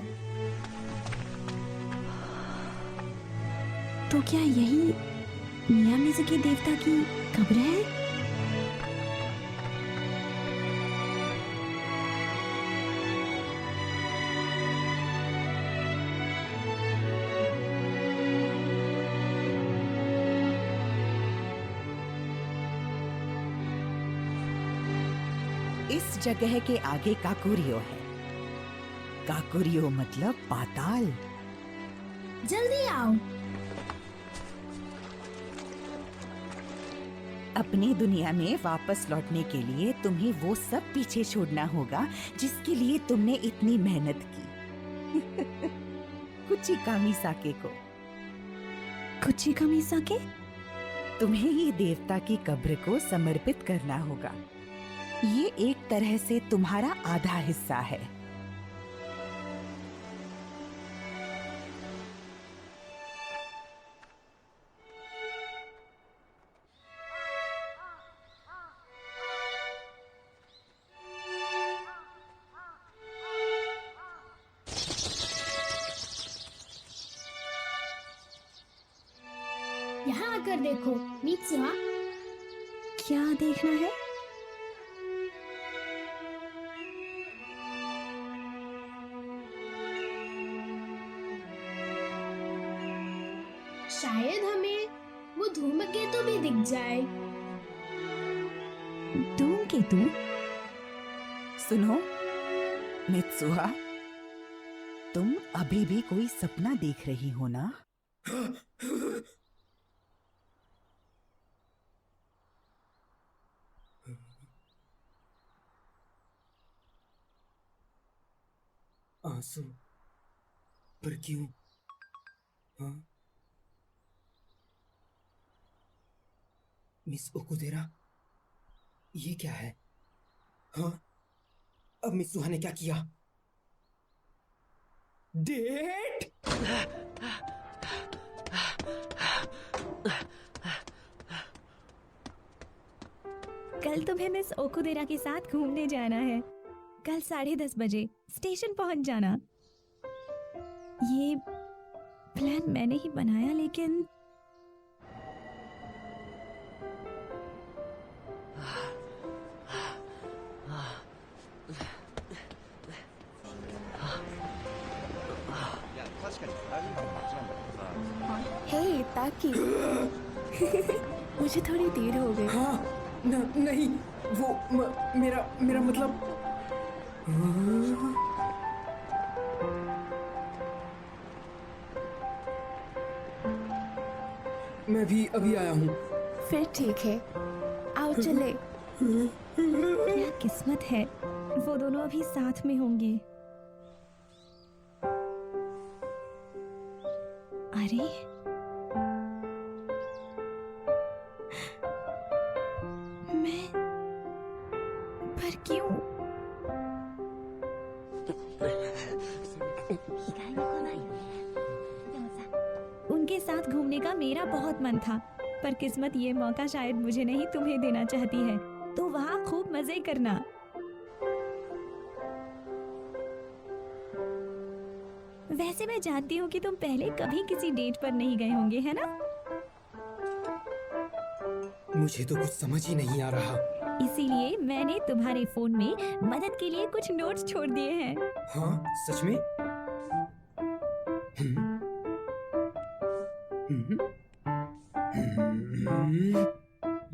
Speaker 2: तो क्या यही मियामिज़ुकी देवता की कब्र है?
Speaker 5: इस जगह के आगे काकुरियो है। काकुरियो मतलब पाताल।
Speaker 4: जल्दी आओ।
Speaker 5: अपनी दुनिया में वापस लौटने के लिए तुम्हें वो सब पीछे छोड़ना होगा जिसके लिए तुमने इतनी मेहनत की। कुचिकामी साके को।
Speaker 2: कुचिकामी साके?
Speaker 5: तुम्हें ये देवता की कब्र को समर्पित करना होगा। ये एक तरह से तुम्हारा आधा हिस्सा है।
Speaker 4: यहाँ आकर देखो मित्सुहा।
Speaker 2: क्या देखना है?
Speaker 4: शायद हमें वो धूमकेतु भी दिख जाए।
Speaker 2: धूमकेतु?
Speaker 5: सुनो मित्सुहा, तुम अभी भी कोई सपना देख रही हो ना?
Speaker 12: आंसू? पर क्यों? हाँ? मिस ओकुदेरा, ये क्या है? हाँ? अब मित्सुहा ने क्या किया? डेट?
Speaker 2: कल तुम्हें मिस ओकुदेरा के साथ घूमने जाना है। कल 10:30 बजे स्टेशन पहुंच जाना। ये प्लान मैंने ही बनाया, लेकिन
Speaker 1: हे ताकि मुझे थोड़ी देर हो गई।
Speaker 12: हाँ, नहीं, वो मेरा मतलब। मैं भी अभी आया हूँ।
Speaker 1: फिर ठीक है, आओ चले।
Speaker 2: क्या किस्मत है, वो दोनों अभी साथ में होंगे। अरे मैं, पर क्यों? उनके साथ घूमने का मेरा बहुत मन था, पर किस्मत ये मौका शायद मुझे नहीं तुम्हें देना चाहती है। तो वहाँ खूब मजे करना। वैसे मैं जानती हूँ कि तुम पहले कभी किसी डेट पर नहीं गए होंगे, है ना?
Speaker 12: मुझे तो कुछ समझ ही नहीं आ रहा।
Speaker 2: इसीलिए मैंने तुम्हारे फोन में मदद के लिए कुछ नोट्स छोड़ दिए हैं।
Speaker 12: हाँ, सच में?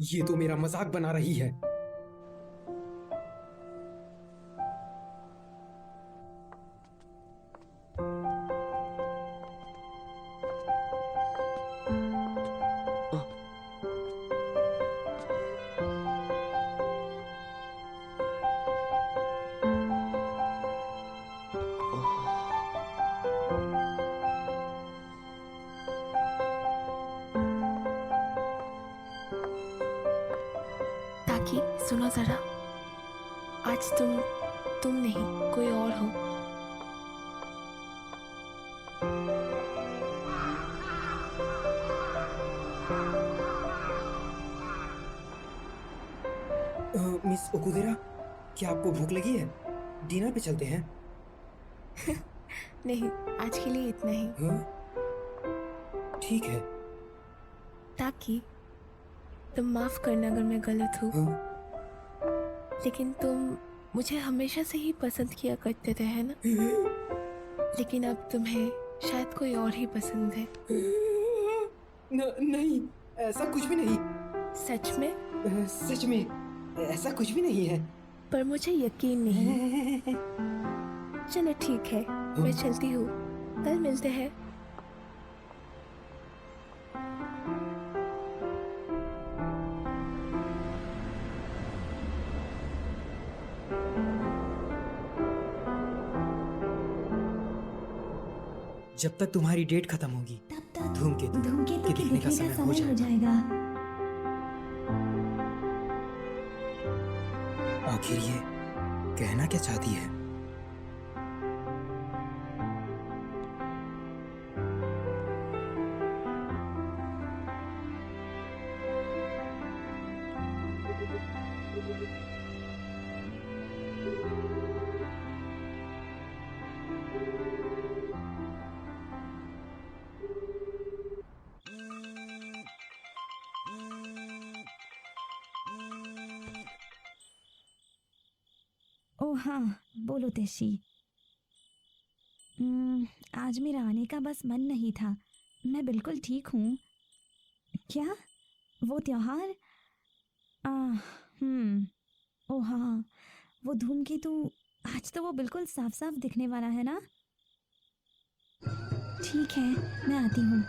Speaker 12: ये तो मेरा मजाक बना रही है।
Speaker 1: ताकि सुनो जरा, आज तुम नहीं, कोई और हो।
Speaker 12: मिस ओकुदेरा, क्या आपको भूख लगी है? डिनर पे चलते हैं?
Speaker 1: नहीं, आज के लिए इतना ही।
Speaker 12: हाँ? ठीक है।
Speaker 1: ताकि तुम माफ करना अगर मैं गलत हूँ।
Speaker 12: हाँ?
Speaker 1: लेकिन तुम मुझे हमेशा से ही पसंद किया करते थे, है ना? लेकिन अब तुम्हें शायद कोई और ही पसंद है।
Speaker 12: नहीं, ऐसा कुछ भी नहीं।
Speaker 1: सच में?
Speaker 12: सच में ऐसा कुछ भी नहीं है।
Speaker 1: पर मुझे यकीन नहीं। चलो ठीक है, मैं चलती हूँ, कल मिलते हैं।
Speaker 12: जब तक तुम्हारी डेट खत्म होगी धूमकेतु के देखने का समय हो जाएगा। आखिर ये कहना क्या चाहती है?
Speaker 2: ओ हाँ, बोलो तेशी। आज मेरा आने का बस मन नहीं था। मैं बिल्कुल ठीक हूँ। क्या? वो त्योहार? ओ हाँ, वो धूमकेतु। आज तो वो बिल्कुल साफ साफ दिखने वाला है ना? ठीक है, मैं आती हूँ।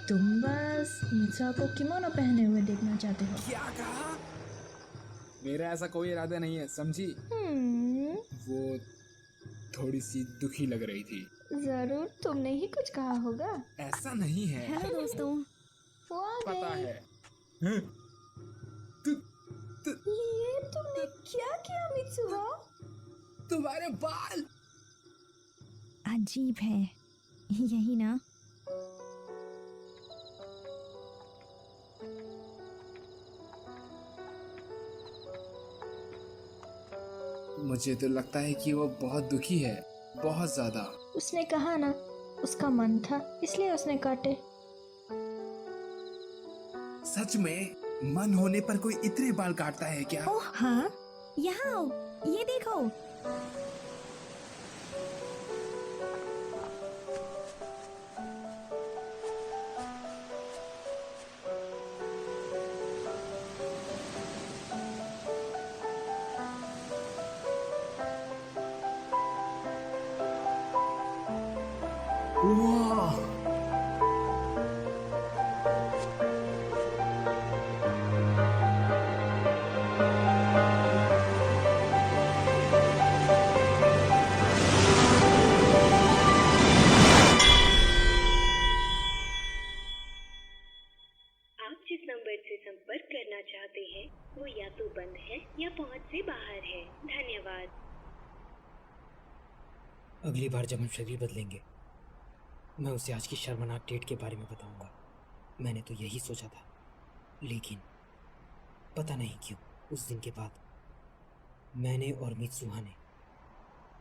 Speaker 8: तुम बस मित्सा को किमोनो पहने हुए देखना चाहते हो।
Speaker 7: क्या कहा? मेरा ऐसा कोई इरादा नहीं है, समझी? वो थोड़ी सी दुखी लग रही थी।
Speaker 8: जरूर तुमने ही कुछ कहा होगा।
Speaker 7: ऐसा नहीं है।
Speaker 2: हेलो दोस्तों।
Speaker 8: वो आ
Speaker 7: पता
Speaker 8: गए।
Speaker 7: है।
Speaker 8: ये तुमने क्या किया मित्सुहा?
Speaker 7: तुम्हारे बाल
Speaker 2: अजीब है, यही ना?
Speaker 7: मुझे तो लगता है कि वो बहुत दुखी है, बहुत ज्यादा।
Speaker 8: उसने कहा ना, उसका मन था इसलिए उसने काटे।
Speaker 7: सच में मन होने पर कोई इतने बाल काटता है क्या?
Speaker 2: ओह हाँ, यहाँ आओ, ये देखो।
Speaker 6: आप जिस नंबर से संपर्क करना चाहते हैं वो या तो बंद है या पहुंच से बाहर है। धन्यवाद।
Speaker 12: अगली बार जब हम शरीर बदलेंगे मैं उसे आज की शर्मनाक डेट के बारे में बताऊंगा। मैंने तो यही सोचा था, लेकिन पता नहीं क्यों उस दिन के बाद मैंने और मित्सुहा ने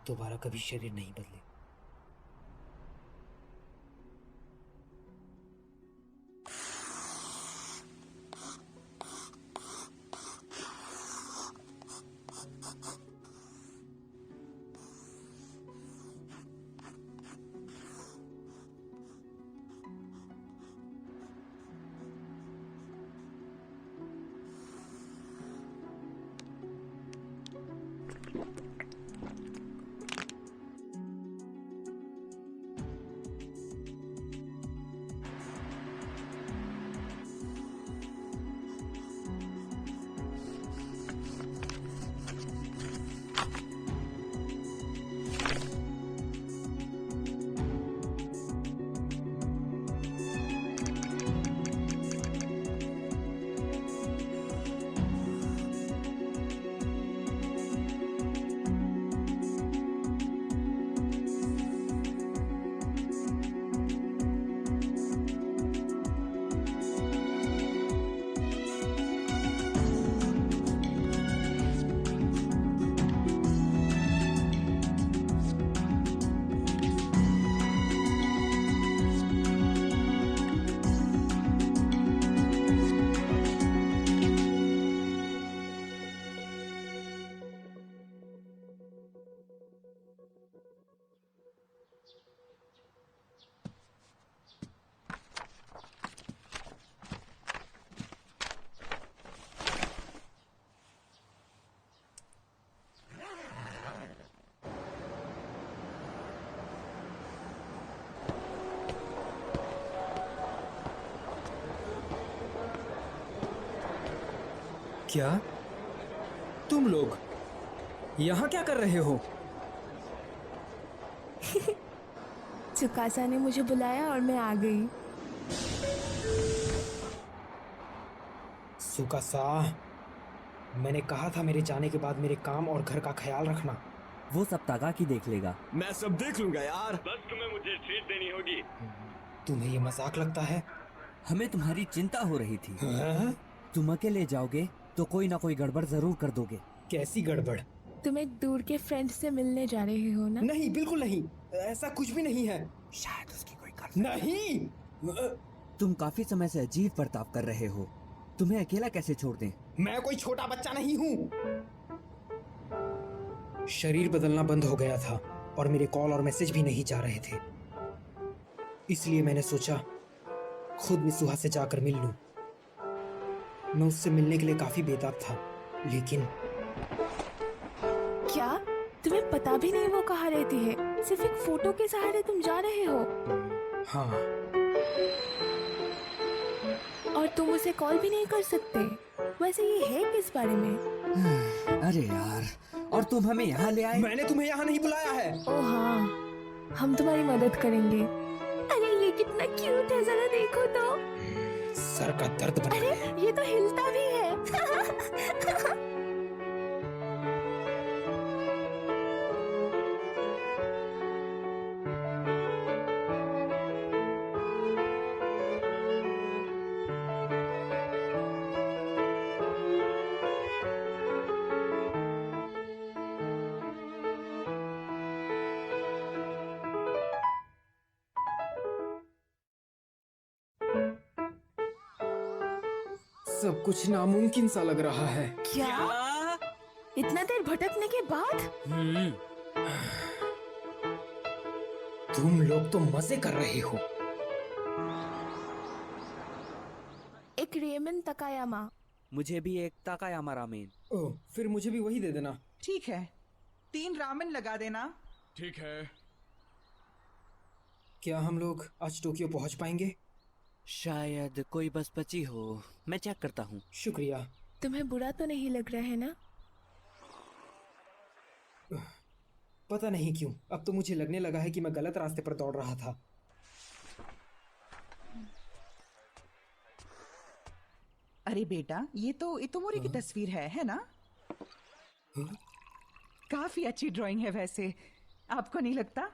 Speaker 12: दोबारा कभी शरीर नहीं बदले। क्या? तुम लोग यहाँ क्या कर रहे हो?
Speaker 1: चुकासा ने मुझे बुलाया और मैं आ गई।
Speaker 12: सुकासा, मैंने कहा था मेरे जाने के बाद मेरे काम और घर का ख्याल रखना।
Speaker 15: वो सब तागाकी देख लेगा।
Speaker 17: मैं सब देख लूंगा यार।
Speaker 14: बस तुम्हें मुझे ट्रीट देनी होगी।
Speaker 12: तुम्हें ये मजाक लगता है?
Speaker 15: हमें तुम्हारी चिंता हो रही थी।
Speaker 12: हाँ?
Speaker 15: तुम अकेले जाओगे तो कोई ना कोई गड़बड़ जरूर कर दोगे।
Speaker 12: कैसी गड़बड़?
Speaker 1: तुम एक दूर के फ्रेंड से मिलने जा रहे हो ना?
Speaker 12: नहीं, बिल्कुल नहीं, ऐसा कुछ भी नहीं है। शायद उसकी कोई गर्लफ्रेंड। नहीं,
Speaker 15: तुम काफी समय से अजीब बर्ताव कर रहे हो। तुम्हें अकेला कैसे छोड़ दें?
Speaker 12: मैं कोई छोटा बच्चा नहीं हूँ। शरीर बदलना बंद हो गया था और मेरे कॉल और मैसेज भी नहीं जा रहे थे। इसलिए मैंने सोचा खुद मिसुहा से जाकर मिल लूं। मैं उससे मिलने के लिए काफी बेताब था, लेकिन
Speaker 1: क्या तुम्हें पता भी नहीं वो कहाँ रहती है? सिर्फ एक फोटो के सहारे तुम जा रहे हो?
Speaker 12: हाँ।
Speaker 1: और तुम उसे कॉल भी नहीं कर सकते? वैसे ये है किस बारे में?
Speaker 15: अरे यार, और तुम हमें यहाँ ले आए?
Speaker 12: मैंने तुम्हें यहाँ नहीं बुलाया है।
Speaker 1: ओह हाँ, हम तुम्हारी मदद करेंगे। अरे ये कितना क्यूट है, जरा देखो तो।
Speaker 12: सर का दर्द बना।
Speaker 1: अरे ये तो हिलता भी है।
Speaker 12: सब कुछ नामुमकिन सा लग रहा है।
Speaker 1: क्या? इतना देर भटकने के बाद?
Speaker 12: तुम लोग तो मजे कर रहे हो।
Speaker 1: एक रेमन तकायामा।
Speaker 15: मुझे भी एक ताकायामा रामेन।
Speaker 12: ओह, फिर मुझे भी वही दे देना।
Speaker 5: ठीक है, 3 रामेन लगा देना।
Speaker 10: ठीक है।
Speaker 12: क्या हम लोग आज टोक्यो पहुंच पाएंगे?
Speaker 15: शायद कोई बस बची हो, मैं चेक करता हूँ।
Speaker 12: शुक्रिया।
Speaker 1: तुम्हें बुरा तो नहीं लग रहा है ना?
Speaker 12: पता नहीं क्यों, अब तो मुझे लगने लगा है कि मैं गलत रास्ते पर दौड़ रहा था।
Speaker 5: अरे बेटा, ये तो इतोमोरी की तस्वीर है ना? काफी अच्छी ड्राइंग है वैसे, आपको नहीं लगता?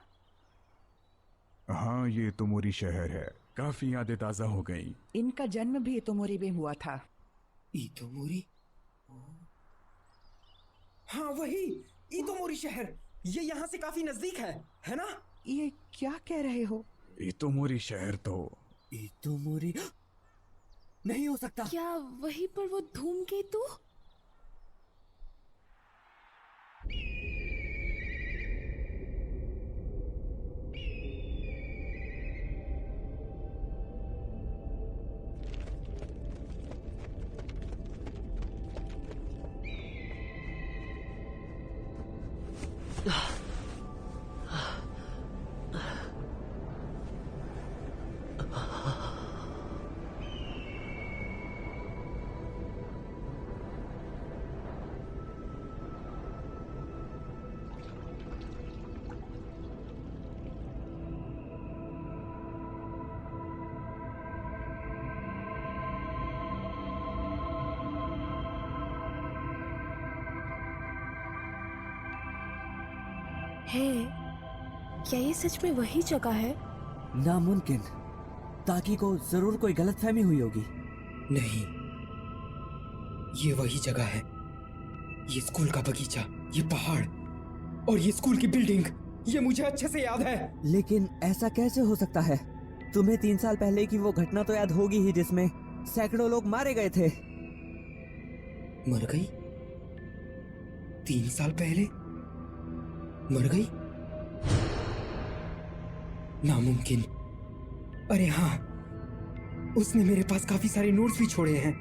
Speaker 10: हाँ, ये इतोमोरी शहर है। काफी यादें ताजा हो गई।
Speaker 5: इनका जन्म भी इतोमोरी में हुआ था।
Speaker 12: इतोमोरी? हाँ वही, इतोमोरी शहर। ये यहाँ से काफी नजदीक है ना?
Speaker 5: ये क्या कह रहे हो?
Speaker 10: इतोमोरी शहर तो
Speaker 15: इतोमोरी नहीं हो सकता।
Speaker 1: क्या वहीं पर वो धूमकेतु? है, क्या ये सच में वही जगह है?
Speaker 15: नामुमकिन। ताकि को जरूर कोई गलतफहमी हुई होगी।
Speaker 12: नहीं, ये वही जगह है। ये स्कूल का बगीचा, ये पहाड़ और ये स्कूल की बिल्डिंग, ये मुझे अच्छे से याद है।
Speaker 15: लेकिन ऐसा कैसे हो सकता है? तुम्हें 3 साल पहले की वो घटना तो याद होगी ही जिसमें सैकड़ों लोग मारे गए थे।
Speaker 12: मर गई? 3 साल पहले मर गई? नामुमकिन। अरे हाँ, उसने मेरे पास काफी सारे नोट्स भी छोड़े हैं।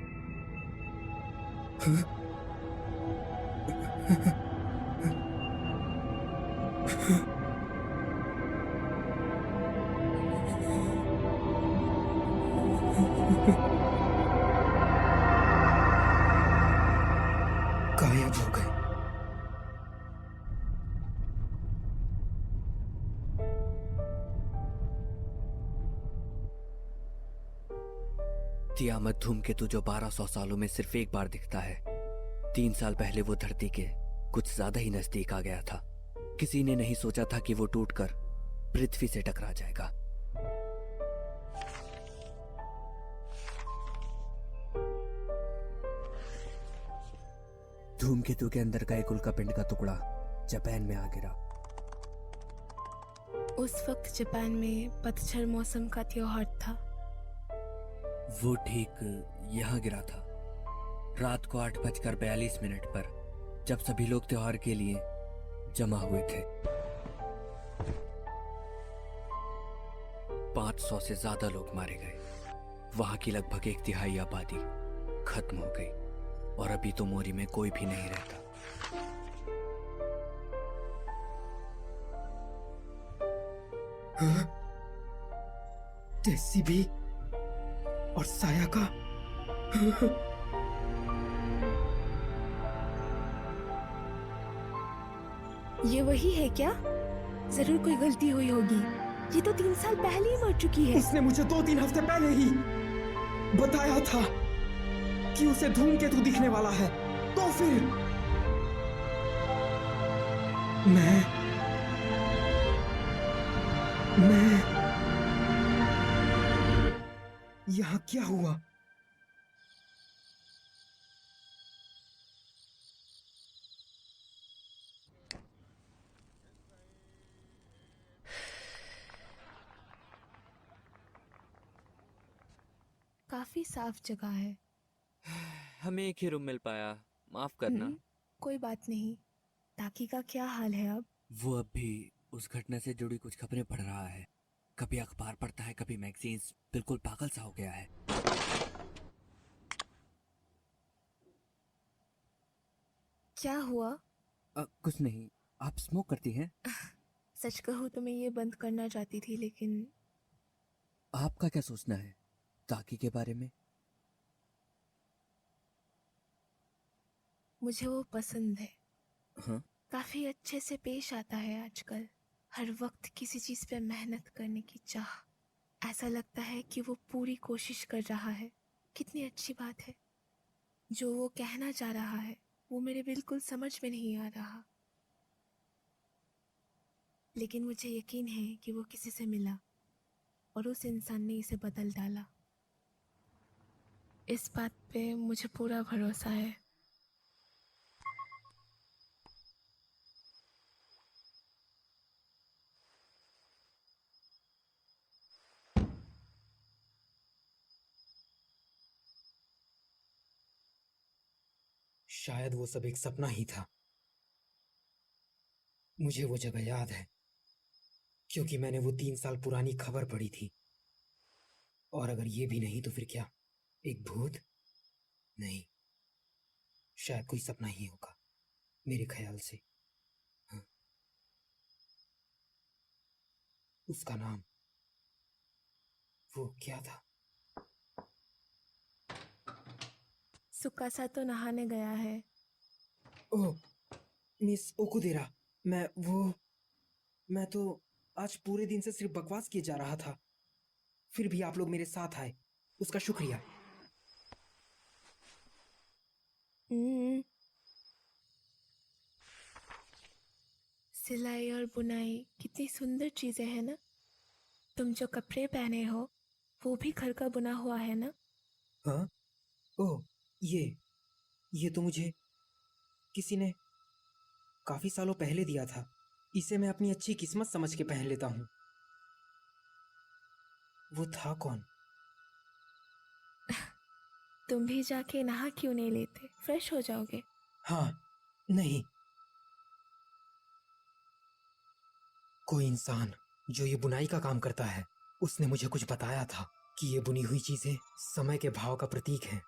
Speaker 15: तियामत धूमकेतु जो 1200 सालों में सिर्फ एक बार दिखता है, 3 साल पहले वो धरती के कुछ ज्यादा ही नजदीक आ गया था। किसी ने नहीं सोचा था कि वो टूटकर पृथ्वी से टकरा जाएगा। धूमकेतु के अंदर का एक उल्कापिंड का टुकड़ा जापान में आ गिरा।
Speaker 1: उस वक्त जापान में पतझड़ मौसम का त्योहार था।
Speaker 15: वो ठीक यहाँ गिरा था, रात को 8:42 पर, जब सभी लोग त्योहार के लिए जमा हुए थे। 500 से ज्यादा लोग मारे गए। वहां की लगभग 1/3 आबादी खत्म हो गई और अभी तो मोरी में कोई भी नहीं रहता।
Speaker 12: टेसी भी और साया का
Speaker 1: ये वही है क्या? जरूर कोई गलती हुई होगी। ये तो 3 साल पहले ही मर चुकी है।
Speaker 12: उसने मुझे 2-3 हफ्ते पहले ही बताया था कि उसे धूमकेतु दिखने वाला है। तो फिर मैं यहाँ क्या हुआ?
Speaker 1: काफी साफ जगह है।
Speaker 15: हमें एक ही रूम मिल पाया, माफ करना।
Speaker 1: कोई बात नहीं। ताकि का क्या हाल है अब?
Speaker 15: वो अब भी उस घटना से जुड़ी कुछ खबरें पढ़ रहा है। कभी अखबार पढ़ता है, कभी मैगजीन्स। बिल्कुल पागल सा हो गया है।
Speaker 1: क्या हुआ?
Speaker 15: कुछ नहीं। आप स्मोक करती हैं?
Speaker 1: सच कहूँ तो मैं ये बंद करना चाहती थी, लेकिन
Speaker 15: आपका क्या सोचना है ताकि के बारे में?
Speaker 1: मुझे वो पसंद है।
Speaker 15: हाँ?
Speaker 1: काफी अच्छे से पेश आता है आजकल। हर वक्त किसी चीज पे मेहनत करने की चाह। ऐसा लगता है कि वो पूरी कोशिश कर रहा है। कितनी अच्छी बात है। जो वो कहना चाह रहा है वो मेरे बिल्कुल समझ में नहीं आ रहा, लेकिन मुझे यकीन है कि वो किसी से मिला और उस इंसान ने इसे बदल डाला। इस बात पे मुझे पूरा भरोसा है।
Speaker 12: शायद वो सब एक सपना ही था। मुझे वो जगह याद है क्योंकि मैंने वो 3 साल पुरानी खबर पढ़ी थी। और अगर ये भी नहीं तो फिर क्या? एक भूत? नहीं, शायद कोई सपना ही होगा मेरे ख्याल से। हाँ। उसका नाम वो क्या था?
Speaker 1: सुकासा तो नहाने गया है।
Speaker 12: ओह, मिस ओकुदेरा, मैं तो आज पूरे दिन से सिर्फ बकवास किए जा रहा था। फिर भी आप लोग मेरे साथ आए, उसका शुक्रिया।
Speaker 1: सिलाई और बुनाई कितनी सुंदर चीजें हैं ना। तुम जो कपड़े पहने हो वो भी घर का बुना हुआ है ना?
Speaker 12: हाँ? ओह, ये तो मुझे किसी ने काफी सालों पहले दिया था। इसे मैं अपनी अच्छी किस्मत समझ के पहन लेता हूँ। वो था कौन?
Speaker 1: तुम भी जाके नहा क्यों नहीं लेते? फ्रेश हो जाओगे।
Speaker 12: हाँ, नहीं, कोई इंसान जो ये बुनाई का काम करता है, उसने मुझे कुछ बताया था कि ये बुनी हुई चीजें समय के भाव का प्रतीक हैं।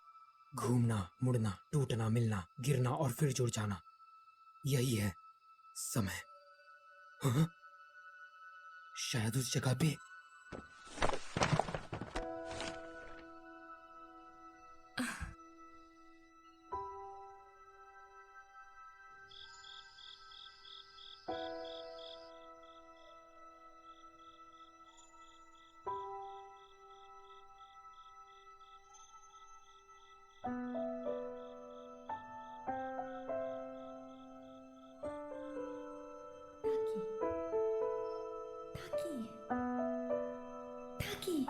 Speaker 12: घूमना, मुड़ना, टूटना, मिलना, गिरना और फिर जुड़ जाना, यही है समय। हाँ? शायद उस जगह पे
Speaker 2: ताकि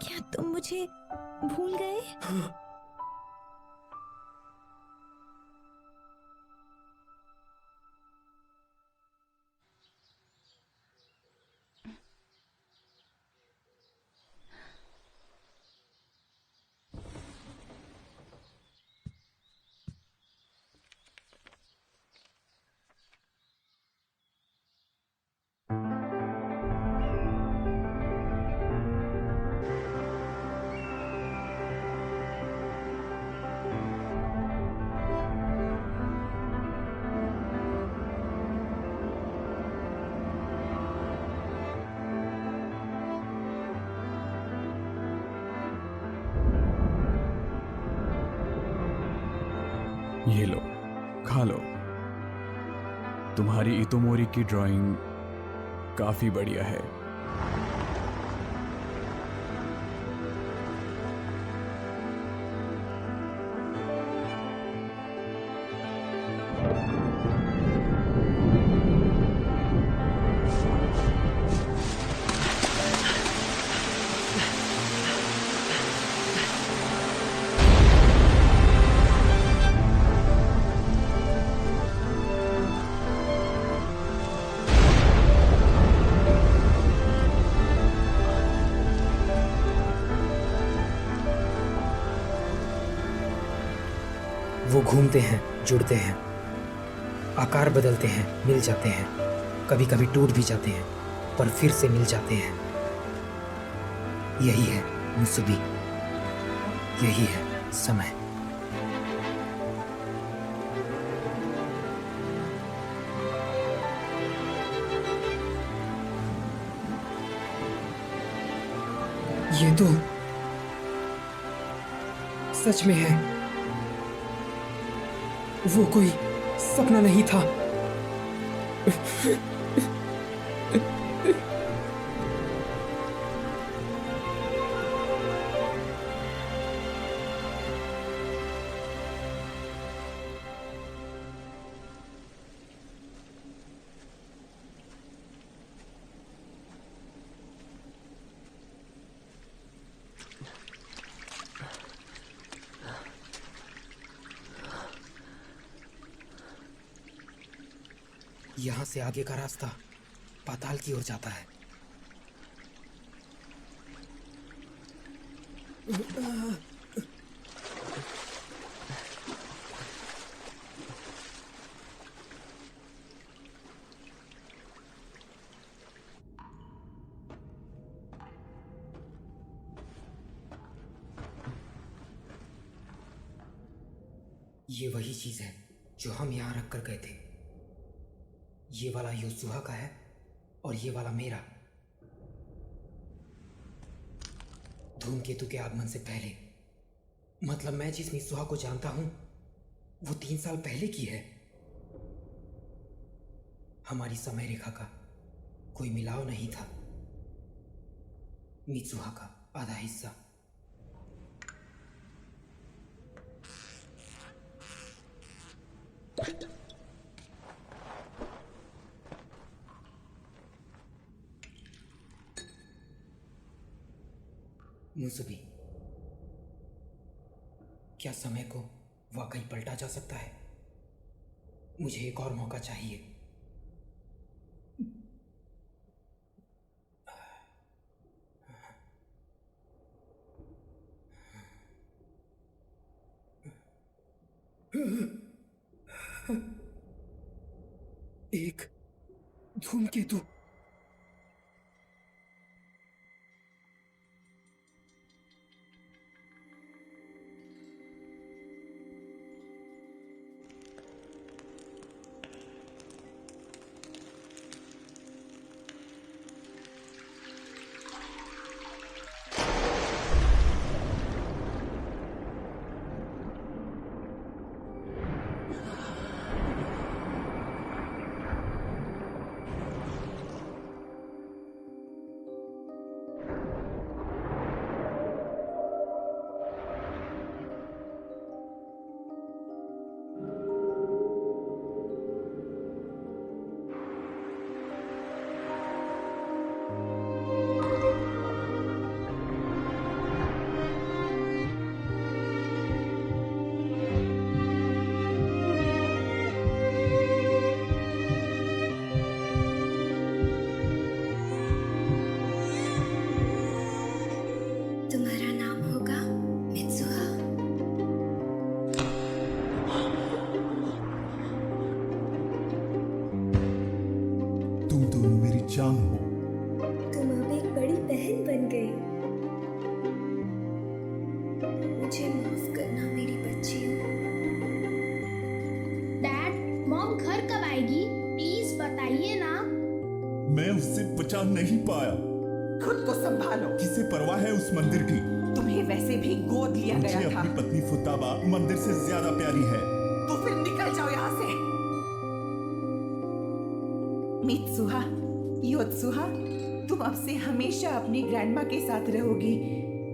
Speaker 2: क्या तुम मुझे भूल गए?
Speaker 7: ये लो, खा लो। तुम्हारी इतोमोरी की ड्राइंग काफी बढ़िया है।
Speaker 12: वो घूमते हैं, जुड़ते हैं, आकार बदलते हैं, मिल जाते हैं, कभी कभी टूट भी जाते हैं, पर फिर से मिल जाते हैं। यही है मुसबी, यही है समय। ये तो सच में है, वो कोई सपना नहीं था। यहाँ से आगे का रास्ता पाताल की ओर जाता है। ये वही चीज है जो हम यहाँ रख कर गए थे। ये वाला योसुहा का है और ये वाला मेरा। धूमकेतु के आगमन से पहले, मतलब मैं जिस मित्सुहा को जानता हूं वो 3 साल पहले की है। हमारी समय रेखा का कोई मिलाव नहीं था। मित्सुहा का आधा हिस्सा। मुसबी, क्या समय को वाकई पलटा जा सकता है? मुझे एक और मौका चाहिए। एक धूमकेतु।
Speaker 8: दुल्हन बन गई। मुझे माफ करना मेरी बच्चियों।
Speaker 4: डैड, मॉम घर कब आएगी? प्लीज बताइए ना।
Speaker 9: मैं उससे बचा नहीं पाया।
Speaker 19: खुद को संभालो।
Speaker 9: किसे परवाह है उस मंदिर की?
Speaker 19: तुम्हें वैसे भी गोद लिया गया
Speaker 9: मुझे
Speaker 19: था।
Speaker 9: अपनी पत्नी फुताबा मंदिर से ज्यादा प्यारी है।
Speaker 19: तो फिर निकल जाओ यहाँ से। मित्सुहा, योत्सुहा, तुम अब से हमेशा अपनी ग्रैंडमा के साथ रहोगी,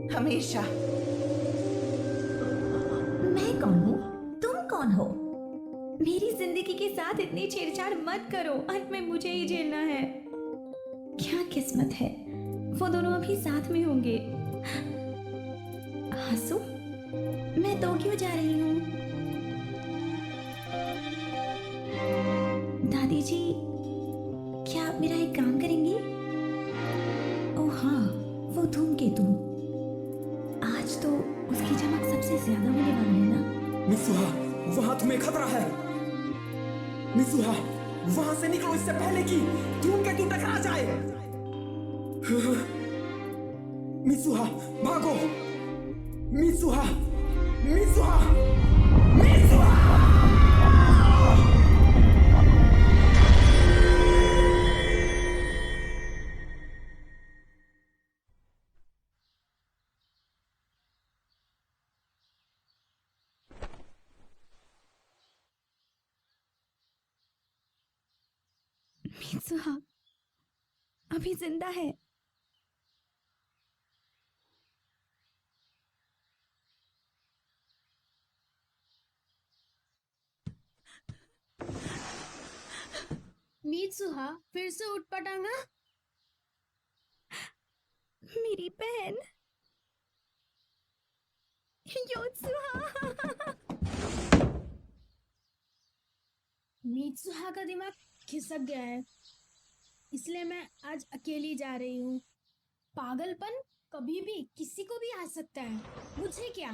Speaker 19: हमेशा।
Speaker 2: मैं कौन हूँ? तुम कौन हो? मेरी जिंदगी के साथ इतनी छेड़छाड़ मत करो। अंत में मुझे ही झेलना है। क्या किस्मत है, वो दोनों अभी साथ में होंगे। हंसू, मैं तो क्यों जा रही हूँ? दादी जी, क्या आप मेरा एक काम करेंगी? ओह हाँ, वो धूमकेतु। आज तो उसकी चमक सबसे ज्यादा होने वाली है ना?
Speaker 12: मित्सुहा, वहां तुम्हें खतरा है। मित्सुहा, वहां से निकलो इससे पहले कि धूमकेतु टकरा जाए। मित्सुहा, भागो। Mitsuha, Mitsuha, Mitsuha!
Speaker 2: मित्सुहा अभी जिंदा है।
Speaker 4: मित्सुहा फिर से उठ पटांगा।
Speaker 2: मेरी बहन योत्सुहा।
Speaker 4: मित्सुहा का दिमाग खिसक गया है, इसलिए मैं आज अकेली जा रही हूँ। पागलपन कभी भी किसी को भी आ सकता है, मुझे क्या।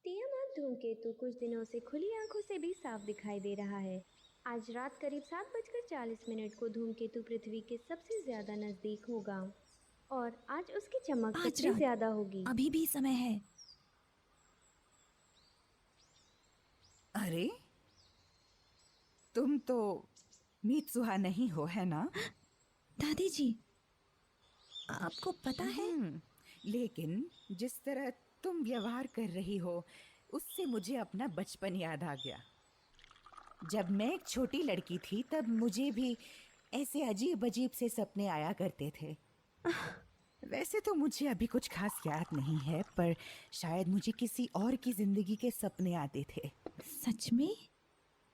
Speaker 6: तियामात धूमकेतु कुछ दिनों से खुली आंखों से भी साफ दिखाई दे रहा है। आज रात करीब 7:40 को धूमकेतु पृथ्वी के सबसे ज्यादा नजदीक होगा और आज उसकी चमक सबसे ज्यादा होगी।
Speaker 2: अभी भी समय है।
Speaker 5: अरे, तुम तो मित्सुहा नहीं हो, है ना?
Speaker 2: दादी जी, आपको पता है?
Speaker 5: लेकिन जिस तरह तुम व्यवहार कर रही हो उससे मुझे अपना बचपन याद आ गया। जब मैं एक छोटी लड़की थी तब मुझे भी ऐसे अजीब अजीब से सपने आया करते थे। वैसे तो मुझे अभी कुछ खास याद नहीं है, पर शायद मुझे किसी और की जिंदगी के सपने आते थे।
Speaker 2: सच में?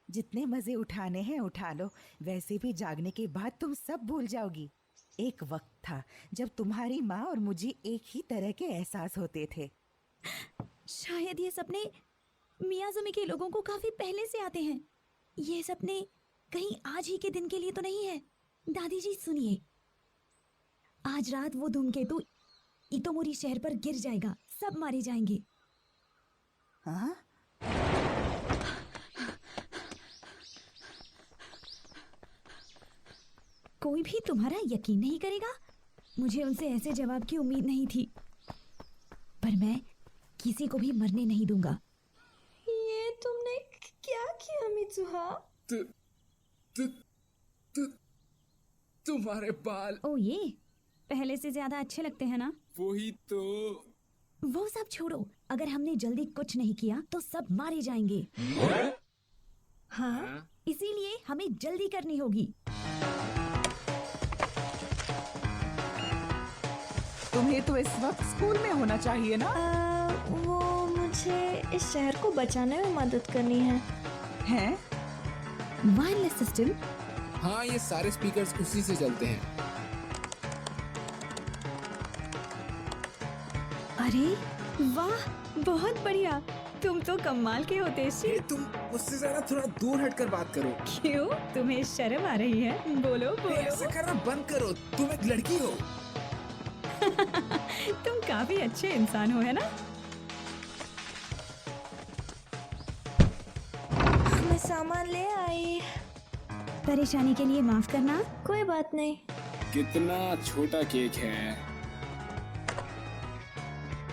Speaker 5: जितने मजे उठाने हैं उठा लो, वैसे भी जागने के बाद तुम सब भूल जाओगी। एक वक्त था जब तुम्हारी माँ और मुझे एक ही तरह के एहसास होते थे।
Speaker 2: शायद ये सपने मियाजुमी के लोगों को काफी पहले से आते हैं। ये सपने कहीं आज ही के दिन के लिए तो नहीं है। दादी जी सुनिए, आज रात वो धूमकेतु इतोमोरी शहर पर गिर जाएगा, सब मारे जाएंगे।
Speaker 5: हाँ?
Speaker 2: कोई भी तुम्हारा यकीन नहीं करेगा। मुझे उनसे ऐसे जवाब की उम्मीद नहीं थी, पर मैं किसी को भी मरने नहीं दूंगा।
Speaker 8: ये तुमने क्या किया मित्सुहा?
Speaker 7: तुम्हारे बाल।
Speaker 2: ओ ये पहले से ज्यादा अच्छे लगते हैं ना?
Speaker 7: वही तो।
Speaker 2: वो सब छोड़ो, अगर हमने जल्दी कुछ नहीं किया तो सब मारे जाएंगे। हाँ, इसीलिए हमें जल्दी करनी होगी।
Speaker 5: तुम्हें तो इस वक्त स्कूल में होना चाहिए ना?
Speaker 8: वो मुझे इस शहर को बचाने में मदद करनी है।
Speaker 5: हैं?
Speaker 2: Wireless system?
Speaker 7: हाँ, ये सारे स्पीकर्स उसी से चलते हैं।
Speaker 2: अरे वाह, बहुत बढ़िया। तुम तो कमाल के होते श्री।
Speaker 7: तुम उससे जरा थोड़ा दूर हटकर बात करो।
Speaker 2: क्यों, तुम्हें शर्म आ रही है? बोलो बोलो।
Speaker 7: ऐसा करना बंद करो, तुम एक लड़की हो।
Speaker 2: तुम काफी अच्छे इंसान हो, है ना?
Speaker 8: मैं सामान ले आई।
Speaker 2: परेशानी के लिए माफ करना।
Speaker 8: कोई बात नहीं।
Speaker 7: कितना छोटा केक है।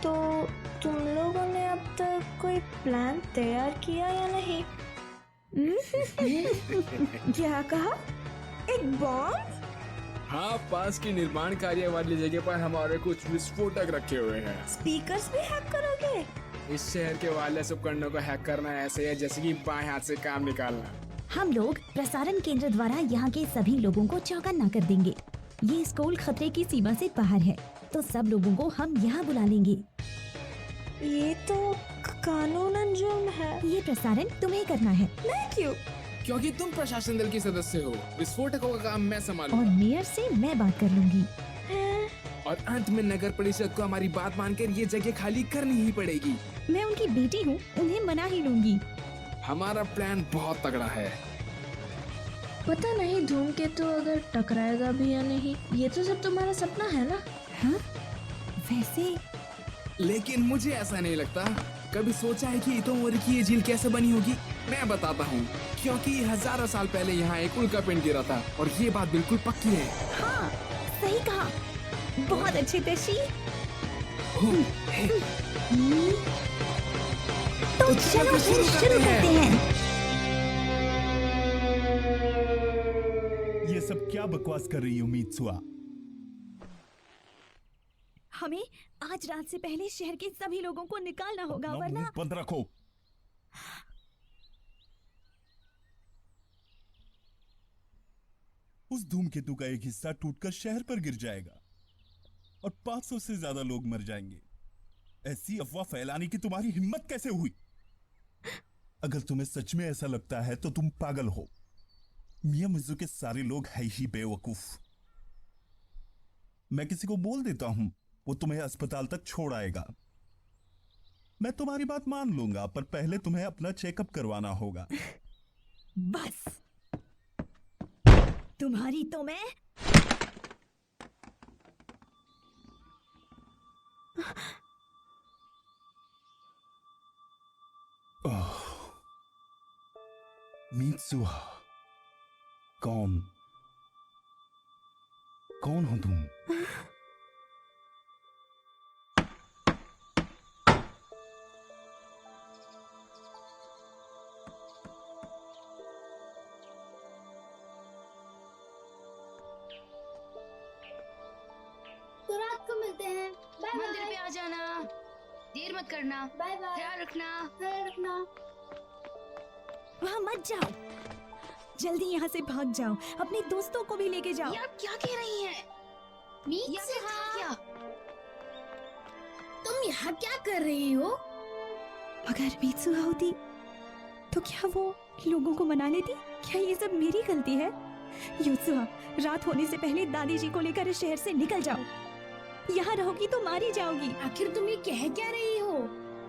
Speaker 8: तो तुम लोगों ने अब तक कोई प्लान तैयार किया या नहीं? क्या कहा? एक बॉम्ब?
Speaker 7: हाँ, पास की निर्माण कार्य वाली जगह पर हमारे कुछ विस्फोटक रखे हुए हैं।
Speaker 8: स्पीकर्स भी हैक करोगे?
Speaker 7: इस शहर के वायरलेस उपकरणों को हैक करना ऐसे है जैसे कि बाएं हाथ से काम निकालना।
Speaker 2: हम लोग प्रसारण केंद्र द्वारा यहाँ के सभी लोगों को चौकन्ना कर देंगे। ये स्कूल खतरे की सीमा से बाहर है, तो सब लोगों को हम यहाँ बुला लेंगे।
Speaker 8: ये तो कानूनन जुर्म है।
Speaker 2: ये प्रसारण तुम्हें करना है।
Speaker 8: मैं क्यों?
Speaker 7: क्योंकि तुम प्रशासन दल के सदस्य हो। विस्फोटकों का काम मैं संभालूंगा।
Speaker 2: और मेयर से मैं बात कर लूंगी।
Speaker 7: और अंत में नगर परिषद को हमारी बात मानकर ये जगह खाली करनी ही पड़ेगी।
Speaker 2: मैं उनकी बेटी हूँ, उन्हें मना ही लूंगी।
Speaker 7: हमारा प्लान बहुत तगड़ा है।
Speaker 8: पता नहीं धूमकेतु अगर टकराएगा भी या नहीं। ये तो सब तुम्हारा सपना है ना?
Speaker 2: हाँ? वैसे
Speaker 7: लेकिन मुझे ऐसा नहीं लगता। कभी सोचा है कि इतोमोरी की ये झील कैसे बनी होगी? मैं बताता हूँ। क्योंकि हजारों साल पहले यहाँ एक उल्कापिंड गिरा था और ये बात बिल्कुल पक्की है।
Speaker 2: हाँ, सही कहा। बहुत अच्छे तेशी। तो चलो फिर शुरू करते हैं।
Speaker 9: ये सब क्या बकवास कर रही हो मीत्सुआ?
Speaker 2: हमें आज रात से पहले शहर के सभी लोगों को निकालना होगा, वरना
Speaker 9: मुंह बंद रखो। उस धूमकेतु का एक हिस्सा टूटकर शहर पर गिर जाएगा और 500 से ज्यादा लोग मर जाएंगे। ऐसी अफवाह फैलाने की तुम्हारी हिम्मत कैसे हुई? अगर तुम्हें सच में ऐसा लगता है तो तुम पागल हो। मियामिज़ू के सारे लोग है ही बेवकूफ। मैं किसी को बोल देता हूं, वो तुम्हें अस्पताल तक छोड़ आएगा। मैं तुम्हारी बात मान लूंगा, पर पहले तुम्हें अपना चेकअप करवाना होगा।
Speaker 2: बस तुम्हारी तो मैं।
Speaker 9: मीत्सुआ, कौन हो तुम?
Speaker 4: तो रात को मिलते हैं। Bye bye.
Speaker 18: मंदिर पे आ जाना, देर मत करना।
Speaker 4: Bye bye.
Speaker 18: ख्याल रखना।
Speaker 4: ख्याल रखना।
Speaker 2: वहाँ मत जाओ, जल्दी यहाँ से भाग जाओ। अपने दोस्तों को भी लेके जाओ।
Speaker 18: ये आप क्या कह रही हैं?
Speaker 4: क्या? तुम यहाँ क्या कर रही हो?
Speaker 2: अगर मीत्सुआ होती तो क्या वो लोगों को मना लेती? क्या ये सब मेरी गलती है? यूत्सुआ, रात होने से पहले दादी जी को लेकर इस शहर से निकल जाओ। यहाँ रहोगी तो मारी जाओगी।
Speaker 4: आखिर तुम ये कह क्या रही हो?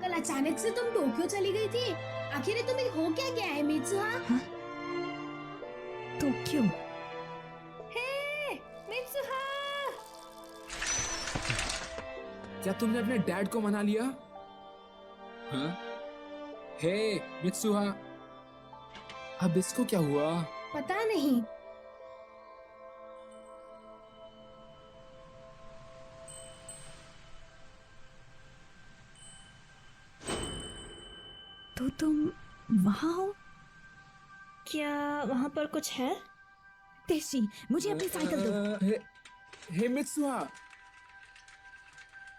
Speaker 4: कल अचानक से तुम टोक्यो चली गई थी। आखिर तुम्हें हो क्या गया है मीत्सुआ?
Speaker 2: हाँ? तो क्यों?
Speaker 4: हे मीत्सुआ!
Speaker 7: क्या तुमने अपने डैड को मना लिया? हाँ? हे मित्सुहा, अब इसको क्या हुआ?
Speaker 4: पता नहीं।
Speaker 2: तो तुम वहाँ हो?
Speaker 8: क्या वहाँ पर कुछ है?
Speaker 2: तेशी, मुझे अपनी साइकिल दो।
Speaker 7: हे मित्सुहा,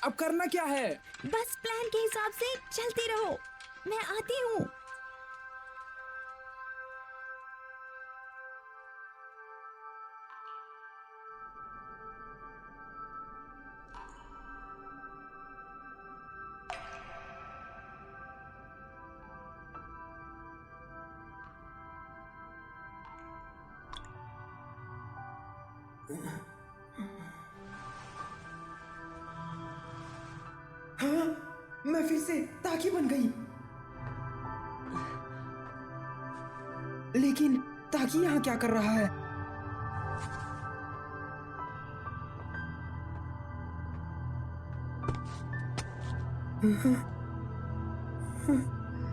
Speaker 7: अब करना क्या है?
Speaker 2: बस प्लान के हिसाब से चलते रहो, मैं आती हूँ।
Speaker 17: हाँ, मैं फिर से ताकि बन गई। लेकिन ताकि यहाँ क्या कर रहा है?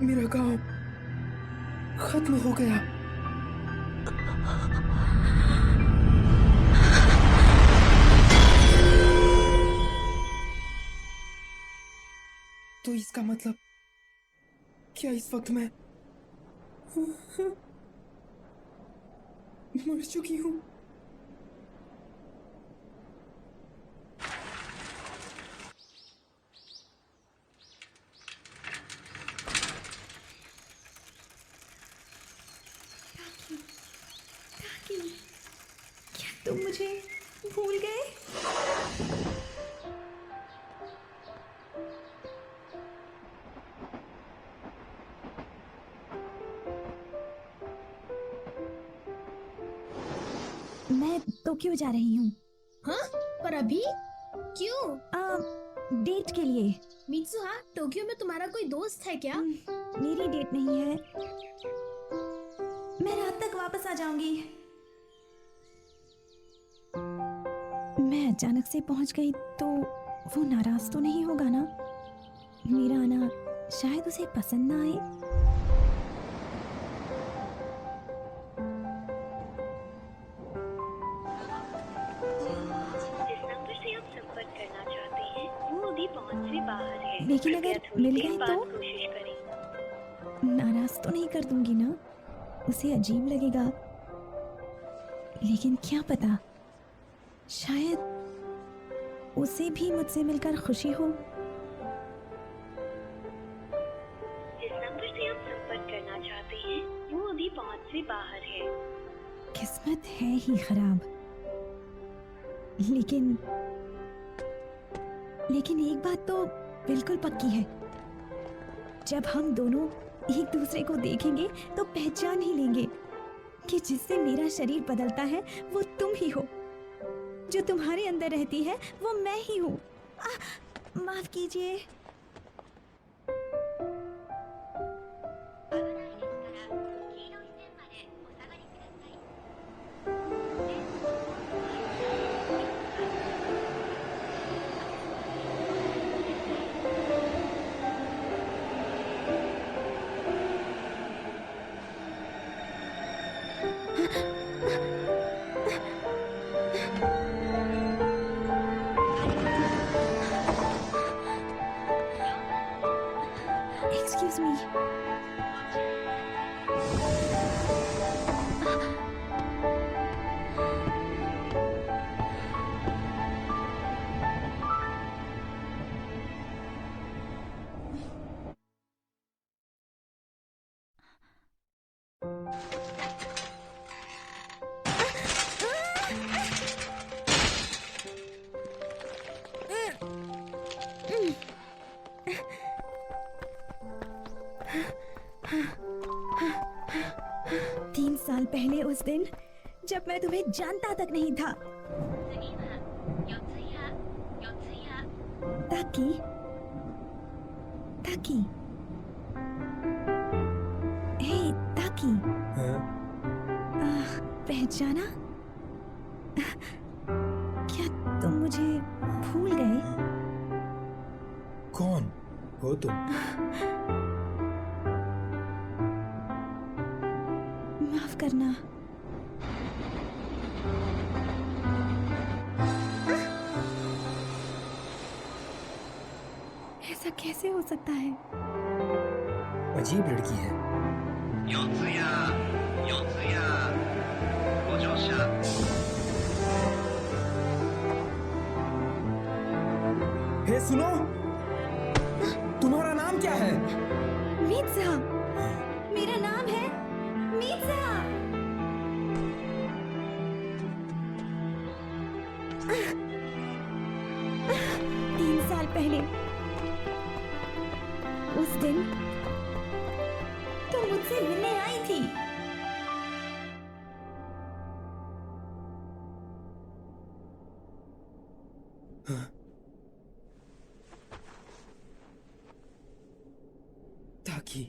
Speaker 17: मेरा गांव खत्म हो गया। इसका मतलब क्या इस वक्त मैं मर चुकी हूँ?
Speaker 2: क्या तुम मुझे भूल गए? मैं टोक्यो जा रही हूँ।
Speaker 4: हाँ? पर अभी क्यों?
Speaker 2: डेट के लिए।
Speaker 4: मित्सुहा, टोक्यो में तुम्हारा कोई दोस्त है क्या?
Speaker 2: मेरी डेट नहीं है। मैं रात तक वापस आ जाऊंगी। मैं अचानक से पहुंच गई तो वो नाराज तो नहीं होगा ना? मेरा आना शायद उसे पसंद ना आए। लेकिन अगर मिल गए तो नाराज तो नहीं कर दूंगी ना? उसे अजीब लगेगा। लेकिन क्या पता, शायद उसे भी मुझसे मिलकर खुशी हो।
Speaker 6: जिस नंबर से आप संपर्क करना चाहते हैं वो अभी पहुंच से बाहर है।
Speaker 2: किस्मत है ही खराब। लेकिन एक बात तो बिल्कुल पक्की है, जब हम दोनों एक दूसरे को देखेंगे तो पहचान ही लेंगे कि जिससे मेरा शरीर बदलता है वो तुम ही हो, जो तुम्हारे अंदर रहती है वो मैं ही हूँ। माफ कीजिए। Excuse me. तीन साल पहले उस दिन जब मैं तुम्हें जानता तक नहीं था। ताकि हे ताकि पहचाना? क्या तुम मुझे भूल गए?
Speaker 17: कौन हो तुम?
Speaker 2: माफ करना। ऐसा कैसे हो सकता है?
Speaker 17: अजीब लड़की है। हे सुनो, तुम्हारा नाम क्या है?
Speaker 2: मीत्सा। मेरा नाम है मीत्सा। 3 साल पहले उस दिन तुम मुझसे मिलने आई थी।
Speaker 17: ताकि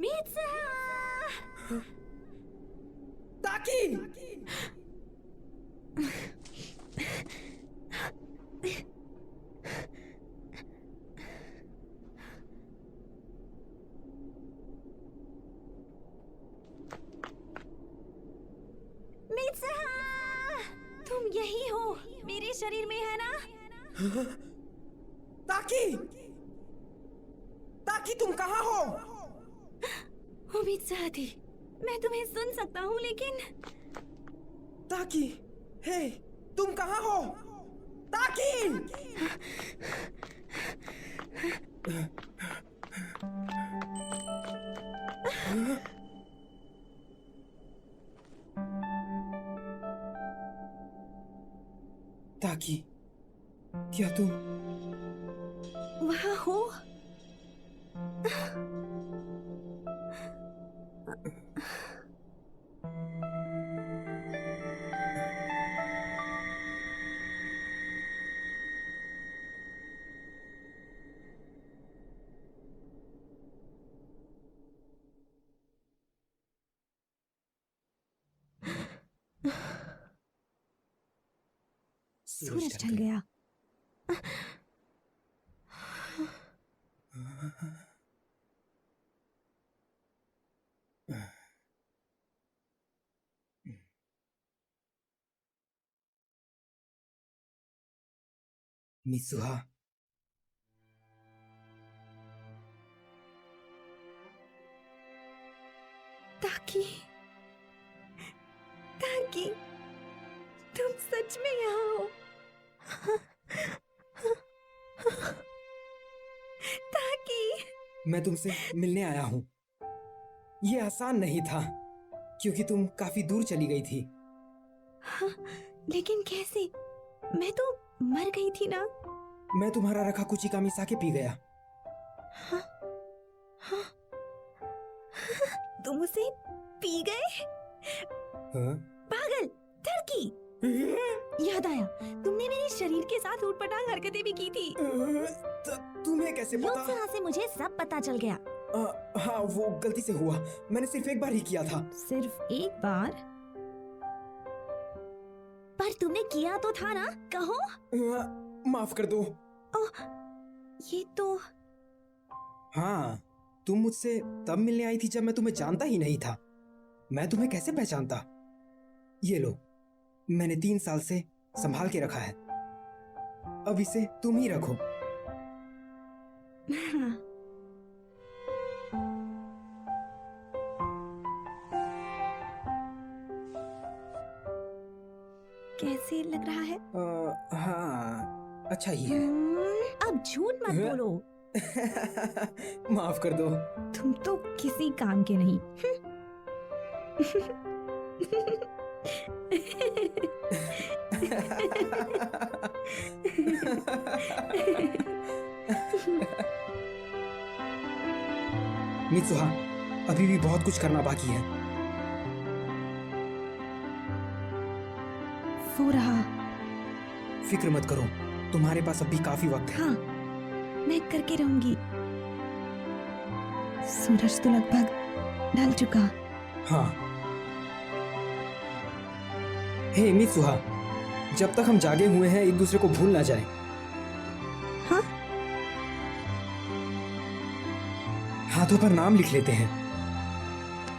Speaker 2: मीत्सा।
Speaker 17: ताकि
Speaker 2: मीत्सा। मेरे शरीर में है ना?
Speaker 17: ताकि ताकि तुम कहाँ हो?
Speaker 2: उम्मीद से थी मैं तुम्हें सुन सकता हूँ, लेकिन
Speaker 17: ताकि, हे, तुम कहाँ हो? ताकि! ताकि, क्या तुम
Speaker 2: वहाँ हो? सूरज ढल गया।
Speaker 17: मित्सुहा,
Speaker 2: ताकि ताकि तुम सच में यहाँ हो? ताकि
Speaker 17: मैं तुमसे मिलने आया हूँ। ये आसान नहीं था क्योंकि तुम काफी दूर चली गई थी।
Speaker 2: हाँ, लेकिन कैसे? मैं तो मर गई थी ना।
Speaker 17: मैं तुम्हारा रखा कुचिका मिसा के पी गया।
Speaker 2: हाँ, हाँ, तुम उसे पी गए?
Speaker 17: हाँ?
Speaker 2: पागल, टर्की! याद आया, तुमने मेरे शरीर के साथ ऊटपटांग हरकतें भी की थी।
Speaker 17: तुम्हें कैसे पता?
Speaker 2: लोकसभा से मुझे सब पता चल गया।
Speaker 17: हाँ, वो गलती से हुआ। मैंने सिर्फ एक बार ही किया था।
Speaker 2: सिर्फ एक बार? पर तुमने किया तो था ना, कहो?
Speaker 17: माफ कर दो।
Speaker 2: ये तो...
Speaker 17: हाँ, तुम मुझसे तब मिलने आई थी जब मैं तुम्हें जानता ही नहीं था। मैं तुम्हें कैसे पहचानता? ये लो, मैंने 3 साल से संभाल के रखा है। अब इसे तुम ही रखो।
Speaker 2: कैसे लग रहा है?
Speaker 17: हाँ, अच्छा ही है।
Speaker 2: अब झूठ मत बोलो।
Speaker 17: माफ कर दो।
Speaker 2: तुम तो किसी काम के नहीं।
Speaker 17: मित्सुहा, अभी भी बहुत कुछ करना बाकी है।
Speaker 2: वो रहा।
Speaker 17: फिक्र मत करो, तुम्हारे पास अभी काफी वक्त है।
Speaker 2: हाँ, मैं करके रहूंगी। सूरज तो लगभग ढल चुका।
Speaker 17: हाँ। हे मित्सुहा, जब तक हम जागे हुए हैं एक दूसरे को भूल ना जाए।
Speaker 2: हाँ?
Speaker 17: हाथों पर नाम लिख लेते हैं।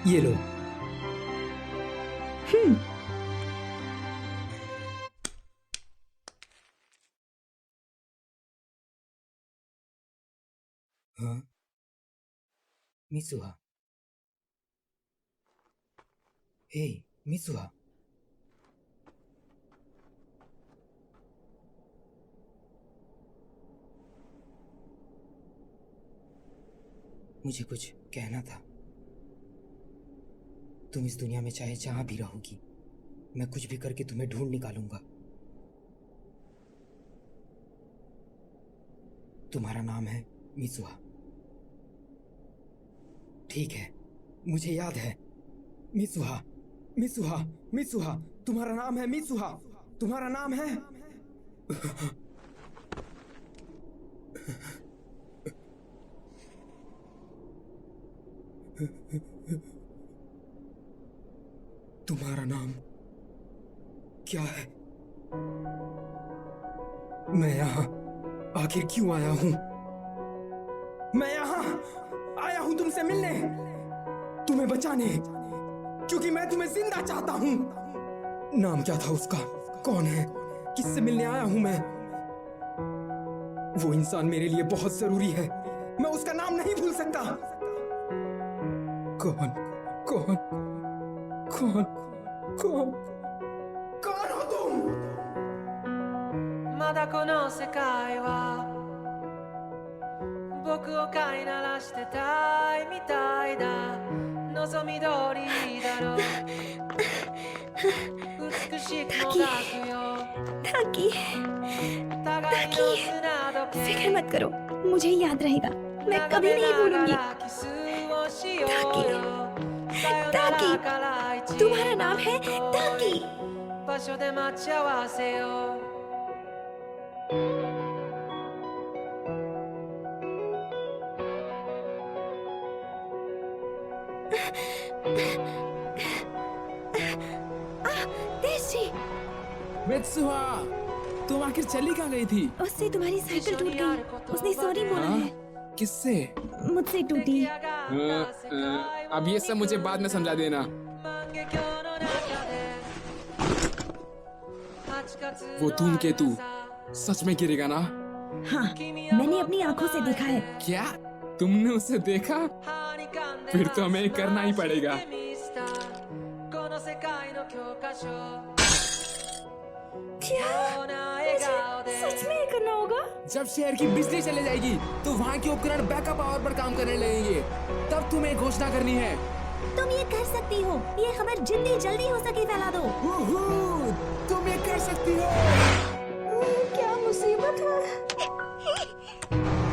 Speaker 17: ये लो। हाँ? मित्सुहा। हे मित्सुहा। मुझे कुछ कहना था। तुम इस दुनिया में चाहे जहां भी रहोगी, मैं कुछ भी करके तुम्हें ढूंढ निकालूंगा। तुम्हारा नाम है मित्सुहा। ठीक है, मुझे याद है। मित्सुहा, मित्सुहा, मित्सुहा, तुम्हारा नाम है मित्सुहा। तुम्हारा नाम है। तुम्हारा नाम क्या है? मैं यहाँ आखिर क्यों आया हूँ? मैं यहाँ आया हूँ तुमसे मिलने, तुम्हें बचाने, क्योंकि मैं तुम्हें जिंदा चाहता हूँ। नाम क्या था उसका? कौन है? किससे मिलने आया हूं मैं। वो इंसान मेरे लिए बहुत जरूरी है, मैं उसका नाम नहीं भूल सकता। कौन कौन कौन कौन कौन हो तुम?
Speaker 3: まだこの世界は僕を飼いならしてたいみたいだ。望み通りだろう。美しくもがくよ。
Speaker 2: ताकि फिक्र मत करो, मुझे याद रहेगा, मैं कभी नहीं भूलूंगी। ताकि तुम्हारा नाम है ताकि।
Speaker 3: 場所で待ち合わせよう。
Speaker 7: मित्सुहा, तुम आखिर चली कहाँ गई थी?
Speaker 2: उससे तुम्हारी साइकिल टूट गई, उसने सॉरी बोला है।
Speaker 7: किससे?
Speaker 2: मुझसे टूटी।
Speaker 7: अब ये सब मुझे बाद में समझा देना। वो धूमकेतु सच में गिरेगा ना?
Speaker 2: हाँ, मैंने अपनी आंखों से देखा है।
Speaker 7: क्या तुमने उसे देखा? फिर तो हमें करना ही पड़ेगा।
Speaker 2: क्या मुझे सच में करना होगा?
Speaker 7: जब शहर की बिजली चले जाएगी तो वहाँ के उपकरण बैकअप पावर पर काम करने लगेंगे, तब तुम्हें घोषणा करनी है।
Speaker 2: तुम ये कर सकती हो, ये खबर जितनी जल्दी हो सके फैला दो।
Speaker 7: तुम ये कर सकती हो।
Speaker 2: क्या मुसीबत है।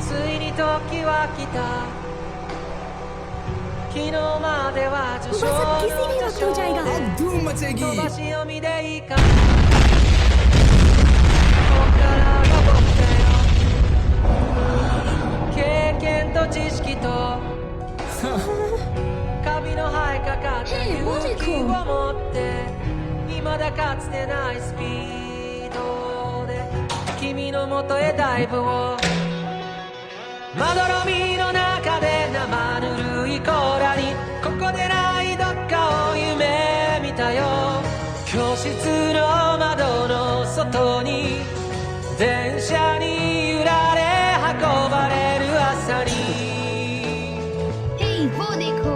Speaker 3: ついに時は来た。昨日までは受賞の歌唱で
Speaker 7: धूम मचेगी।
Speaker 3: 飛ばし読みでいいか。こっからが僕だよ。経験と知識とカビの生えかかった勇気を持って未だかつてないスピードで君の元へダイブをまどろみの中で生ぬるい甲羅にここでないどっかを夢見たよ。教室の窓の外に電車に揺られ運ばれる朝に
Speaker 4: Hey, वो देखो।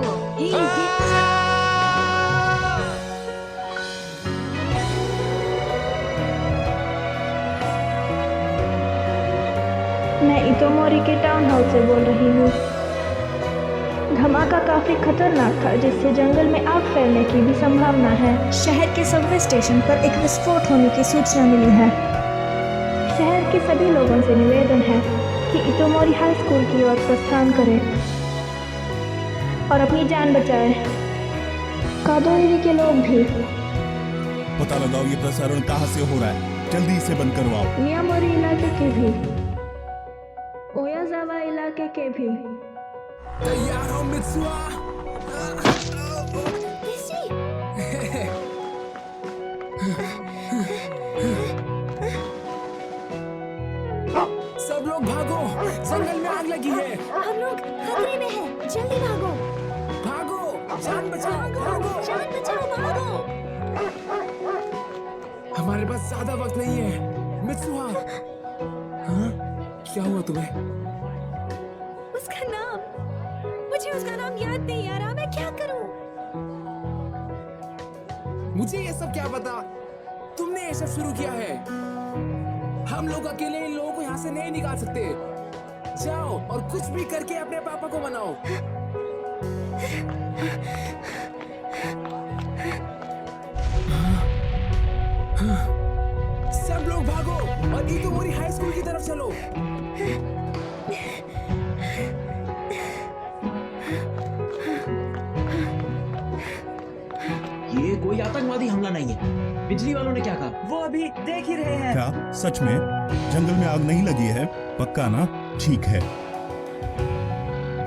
Speaker 8: मैं इतोमोरी के टाउन हॉल से बोल रही हूँ। धमाका काफी खतरनाक था, जिससे जंगल में आग फैलने की भी संभावना है। शहर के सबवे स्टेशन पर एक विस्फोट होने की सूचना मिली है। शहर के सभी लोगों से निवेदन है कि इतोमोरी हाई स्कूल की ओर प्रस्थान करें और अपनी जान बचाएं। कादोरी के लोग भी।
Speaker 9: पता लगाओ ये प्रसारण कहाँ से हो रहा है, जल्दी इसे बंद करवाओ।
Speaker 8: मियामोरी इलाके के भी, ओयाजावा इलाके के भी।
Speaker 7: तैयार हो मित्सुहा? सब लोग भागो, जंगल में आग लगी है।
Speaker 2: हम लोग खतरे में हैं, जल्दी भागो।
Speaker 7: भागो, जान बचाओ, भागो,
Speaker 2: जान बचाओ, भागो।
Speaker 7: हमारे पास ज्यादा वक्त नहीं है। मित्सुहा, हाँ? क्या हुआ तुम्हें?
Speaker 2: उसका नाम, मुझे उसका नाम याद नहीं आ रहा, मैं क्या करूं?
Speaker 7: मुझे ये सब क्या पता? तुमने ये सब शुरू किया है। हम लोग अकेले इन लोगों को यहाँ से नहीं निकाल सकते। जाओ और कुछ भी करके अपने पापा को मनाओ। सब लोग भागो और इतोमोरी हाई स्कूल की तरफ चलो।
Speaker 14: ये कोई आतंकवादी हमला नहीं है। बिजली वालों ने क्या कहा?
Speaker 11: वो अभी देख ही रहे हैं।
Speaker 9: क्या सच में जंगल में आग नहीं लगी है? पक्का ना? ठीक है,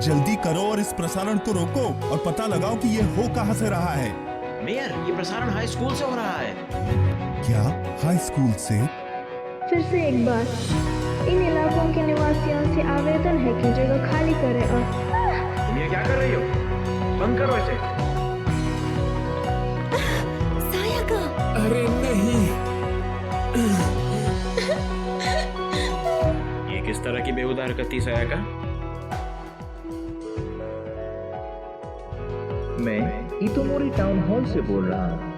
Speaker 9: जल्दी करो और इस प्रसारण को रोको और पता लगाओ कि ये हो कहां से रहा है।
Speaker 14: मेयर, ये प्रसारण हाई स्कूल से हो रहा है।
Speaker 9: क्या हाई स्कूल से?
Speaker 8: फिर से एक बार, इन इलाकों के निवासियों से आवेदन है कि जगह खाली करें और
Speaker 16: तुम ये क्या कर रही हो? बंद करो इसे।
Speaker 2: साया का।
Speaker 7: अरे नहीं।
Speaker 14: इस तरह की बेहुदा हरकत सया का?
Speaker 20: मैं इतोमोरी टाउन हॉल से बोल रहा हूँ।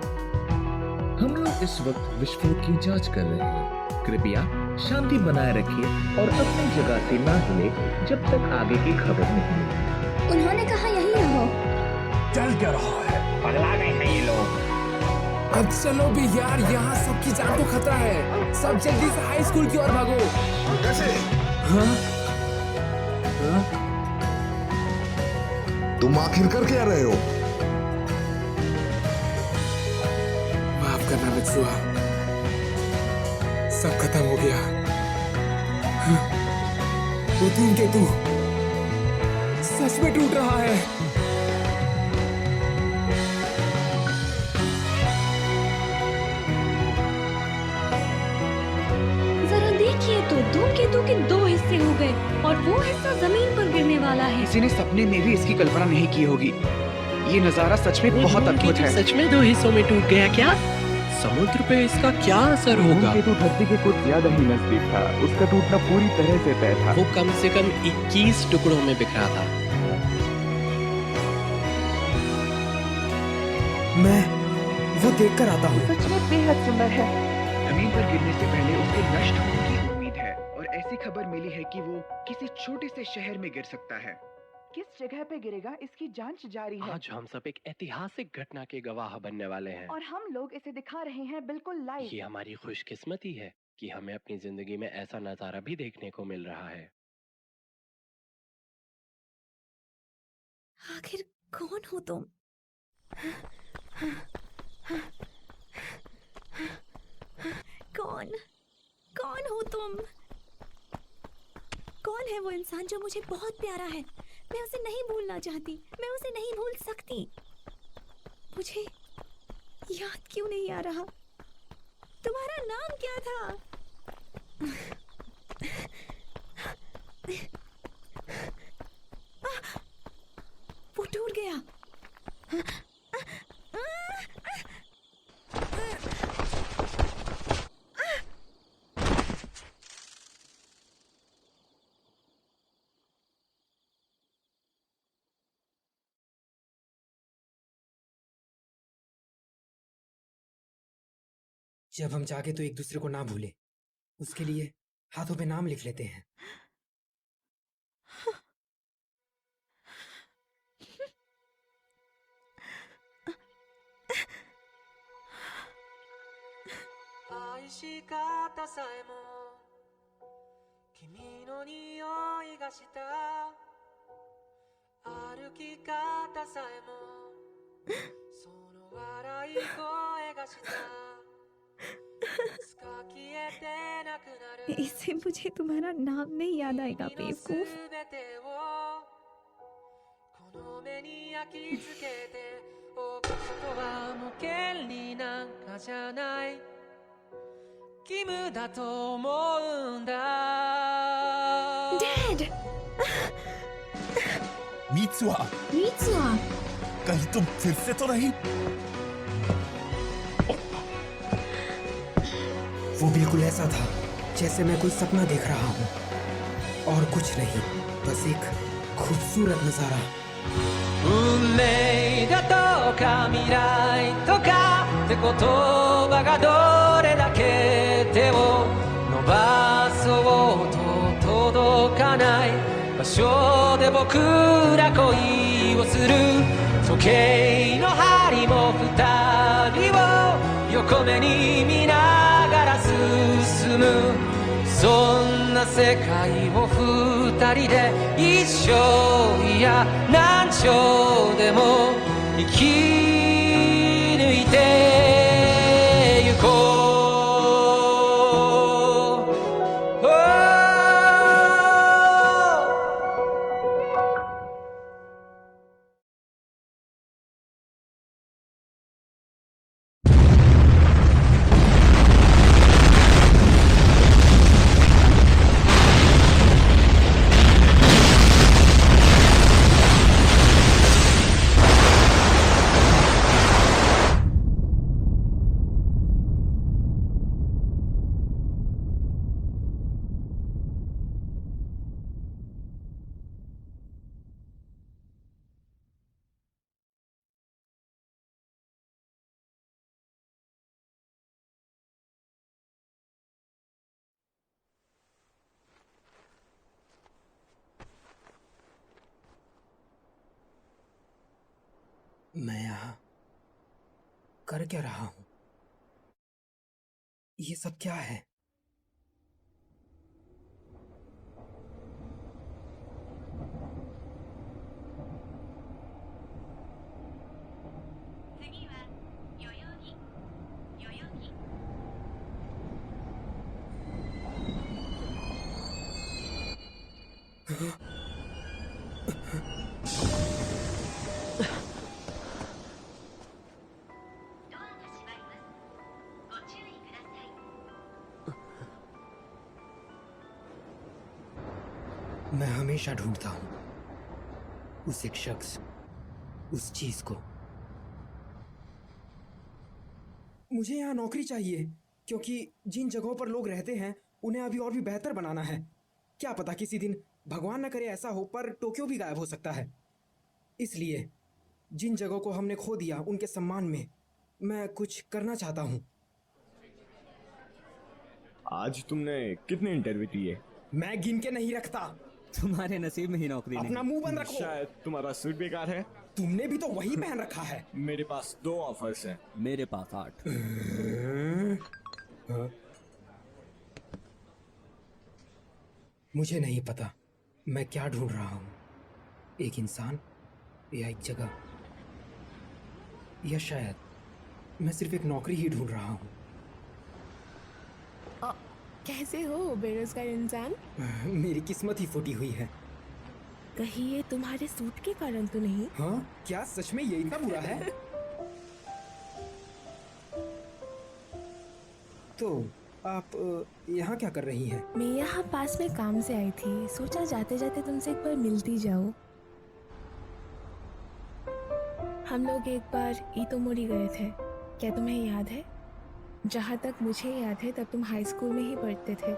Speaker 20: हम लोग इस वक्त विस्फोट की जांच कर रहे हैं। कृपया शांति बनाए रखिए और अपनी जगह से ना हिले जब तक आगे की खबर नहीं मिले।
Speaker 8: उन्होंने कहा यही रहो।
Speaker 10: चल क्या रहा है?
Speaker 7: पगला गए हैं ये लोग। अब चलो भी यार, यहाँ सबकी जान को खतरा है। सब जल्दी से हाई स्कूल की ओर भागो।
Speaker 10: कैसे?
Speaker 7: हाँ?
Speaker 10: तुम आखिर कर क्या रहे हो?
Speaker 7: माफ करना मित्सुआ, सब खत्म हो गया। हाँ? वो धूमकेतु सच में टूट रहा है।
Speaker 6: जरा देखिए तो, धूमकेतु के 2 हिस्से हो गए और वो हिस्सा जमीन पर गिरने वाला है।
Speaker 21: किसी ने सपने में भी इसकी कल्पना नहीं की होगी। ये नजारा सच में बहुत अद्भुत है।
Speaker 22: सच में 2 हिस्सों में टूट गया क्या? समुद्र पे इसका क्या असर होगा?
Speaker 16: धूमकेतु धरती के कुछ ज्यादा ही नजदीक था। उसका टूटना पूरी तरह से तय था।
Speaker 22: वो कम से कम 21 टुकड़ों में बिखरा था।
Speaker 17: मैं वो देख कर आता हूँ।
Speaker 5: सच में बेहद सुंदर है।
Speaker 21: जमीन पर गिरने से पहले उसके नष्ट होने की उम्मीद है और ऐसी खबर मिली है कि वो किसी छोटे से शहर में गिर सकता है।
Speaker 5: किस जगह पे गिरेगा इसकी जांच जारी है।
Speaker 22: आज हम सब एक ऐतिहासिक घटना के गवाह बनने वाले हैं
Speaker 5: और हम लोग इसे दिखा रहे हैं बिल्कुल लाइव।
Speaker 22: ये हमारी खुशकिस्मती है कि हमें अपनी जिंदगी में ऐसा नजारा भी देखने को मिल रहा है।
Speaker 2: आखिर कौन हो तुम? कौन हो तुम? कौन है वो इंसान जो मुझे बहुत प्यारा है? मैं उसे नहीं भूलना चाहती, मैं उसे नहीं भूल सकती। मुझे याद क्यों नहीं आ रहा? तुम्हारा नाम क्या था? वो टूट गया।
Speaker 17: जब हम जागे तो एक दूसरे को ना भूले, उसके लिए हाथों पे नाम लिख लेते हैं।
Speaker 2: इससे मुझे तुम्हारा नाम नहीं याद आएगा बेवकूफ। डैड!
Speaker 10: मित्सुआ!
Speaker 4: मित्सुआ!
Speaker 10: कहीं तुम फिर से तो नहीं?
Speaker 17: वो बिल्कुल ऐसा था जैसे मैं कोई सपना देख रहा हूँ, और कुछ नहीं, बस एक खूबसूरत नजारा।
Speaker 3: 運命だとか未来とかって言葉がどれだけ手を伸ばそうと届かない場所で僕ら恋をする時計の針も二人を横目に見ながら進むそんな世界を二人で一生いや何丁でも生き抜いてゆこう
Speaker 17: मैं यहाँ कर क्या रहा हूँ? ये सब क्या है? मैं हमेशा ढूंढता हूं उस एक शख्स, उस चीज को। मुझे यहाँ नौकरी चाहिए क्योंकि जिन जगहों पर लोग रहते हैं उन्हें अभी और भी बेहतर बनाना है। क्या पता किसी दिन, भगवान न करे ऐसा हो, पर टोक्यो भी गायब हो सकता है। इसलिए जिन जगहों को हमने खो दिया उनके सम्मान में मैं कुछ करना चाहता हूँ।
Speaker 16: आज तुमने कितने इंटरव्यू दिए?
Speaker 17: मैं गिन के नहीं रखता।
Speaker 13: तुम्हारे नसीब में ही नौकरी नहीं।
Speaker 17: अपना मुंह बंद रखो।
Speaker 16: शायद तुम्हारा सूट बेकार है।
Speaker 17: तुमने भी तो वही पहन रखा है।
Speaker 16: मेरे पास 2 ऑफर्स हैं।
Speaker 13: मेरे पास 8।
Speaker 17: मुझे नहीं पता मैं क्या ढूंढ रहा हूँ, एक इंसान या एक जगह, या शायद मैं सिर्फ एक नौकरी ही ढूंढ रहा हूँ।
Speaker 1: कैसे हो बेरोजगार इंसान?
Speaker 17: मेरी किस्मत ही फूटी हुई है।
Speaker 1: कहीं ये तुम्हारे सूट के कारण तो नहीं?
Speaker 17: हाँ, क्या सच में ये इतना बुरा है? तो आप यहाँ क्या कर रही हैं?
Speaker 1: मैं यहाँ पास में काम से आई थी, सोचा जाते जाते तुमसे एक बार मिलती जाओ। हम लोग एक बार ईतोमोरी गए थे, क्या तुम्हें याद है? जहाँ तक मुझे याद है तब तुम हाई स्कूल में ही पढ़ते थे।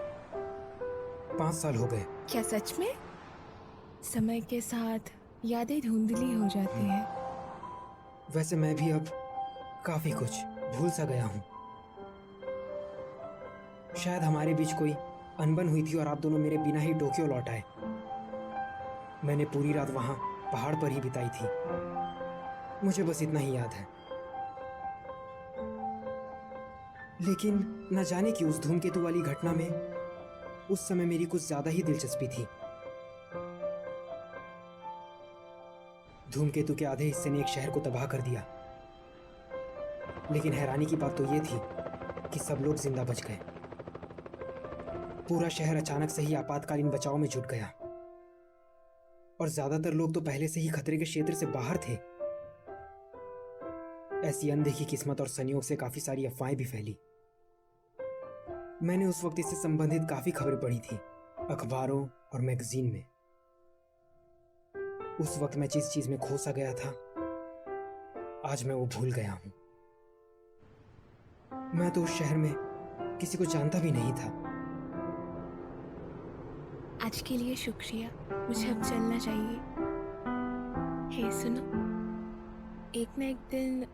Speaker 17: 5 साल हो गए।
Speaker 1: क्या सच में? समय के साथ यादें धुंधली हो जाती हैं।
Speaker 17: वैसे मैं भी अब काफी कुछ भूल सा गया हूँ। शायद हमारे बीच कोई अनबन हुई थी और आप दोनों मेरे बिना ही टोक्यो लौट आए। मैंने पूरी रात वहां पहाड़ पर ही बिताई थी। मुझे बस इतना ही याद है। लेकिन न जाने कि उस धूमकेतु वाली घटना में उस समय मेरी कुछ ज्यादा ही दिलचस्पी थी। धूमकेतु के आधे हिस्से ने एक शहर को तबाह कर दिया, लेकिन हैरानी की बात तो ये थी कि सब लोग जिंदा बच गए। पूरा शहर अचानक से ही आपातकालीन बचाव में जुट गया और ज्यादातर लोग तो पहले से ही खतरे के क्षेत्र से बाहर थे। ऐसी अनदेखी किस्मत और संयोग से काफी सारी अफवाहें भी फैली। मैंने उस वक्त इससे संबंधित काफी खबरें पढ़ी थी, अखबारों और मैगजीन में। उस वक्त मैं जिस चीज में खो सा गया था, आज मैं वो भूल गया हूं। मैं तो उस शहर में किसी को जानता भी नहीं था।
Speaker 1: आज के लिए शुक्रिया, मुझे अब चलना चाहिए। हे सुनो, एक ना एक दिन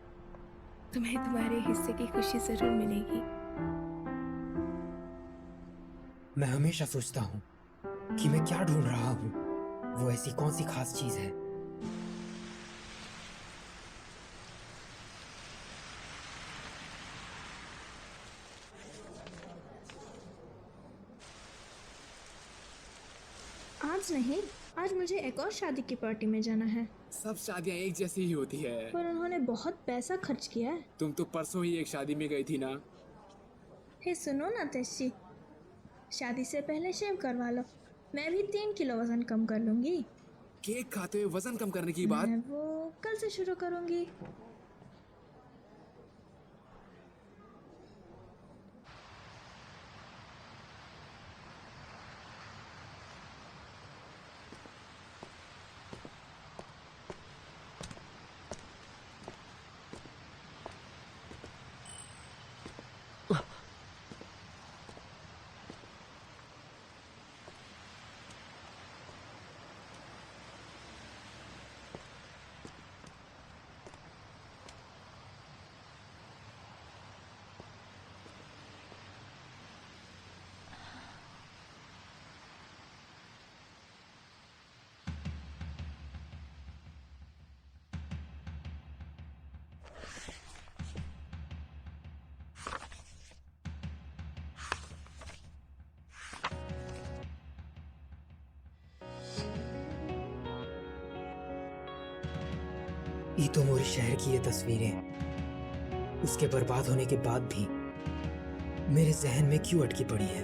Speaker 1: तुम्हें तुम्हारे हिस्से की खुशी जरूर मिलेगी।
Speaker 17: मैं हमेशा सोचता हूँ कि मैं क्या ढूंढ रहा हूँ, वो ऐसी कौन सी खास चीज है।
Speaker 8: आज नहीं, आज मुझे एक और शादी की पार्टी में जाना है।
Speaker 7: सब शादियाँ एक जैसी ही होती है।
Speaker 8: पर उन्होंने बहुत पैसा खर्च किया है।
Speaker 7: तुम तो परसों ही एक शादी में गई थी ना।
Speaker 8: हे सुनो ना तेशी, शादी से पहले शेव करवा लो। मैं भी 3 किलो वजन कम कर लूंगी।
Speaker 7: केक खाते हुए वजन कम करने की बात?
Speaker 8: मैं वो कल से शुरू करूंगी।
Speaker 17: ईतोमोरी शहर की ये तस्वीरें उसके बर्बाद होने के बाद भी मेरे जहन में क्यों अटकी पड़ी है?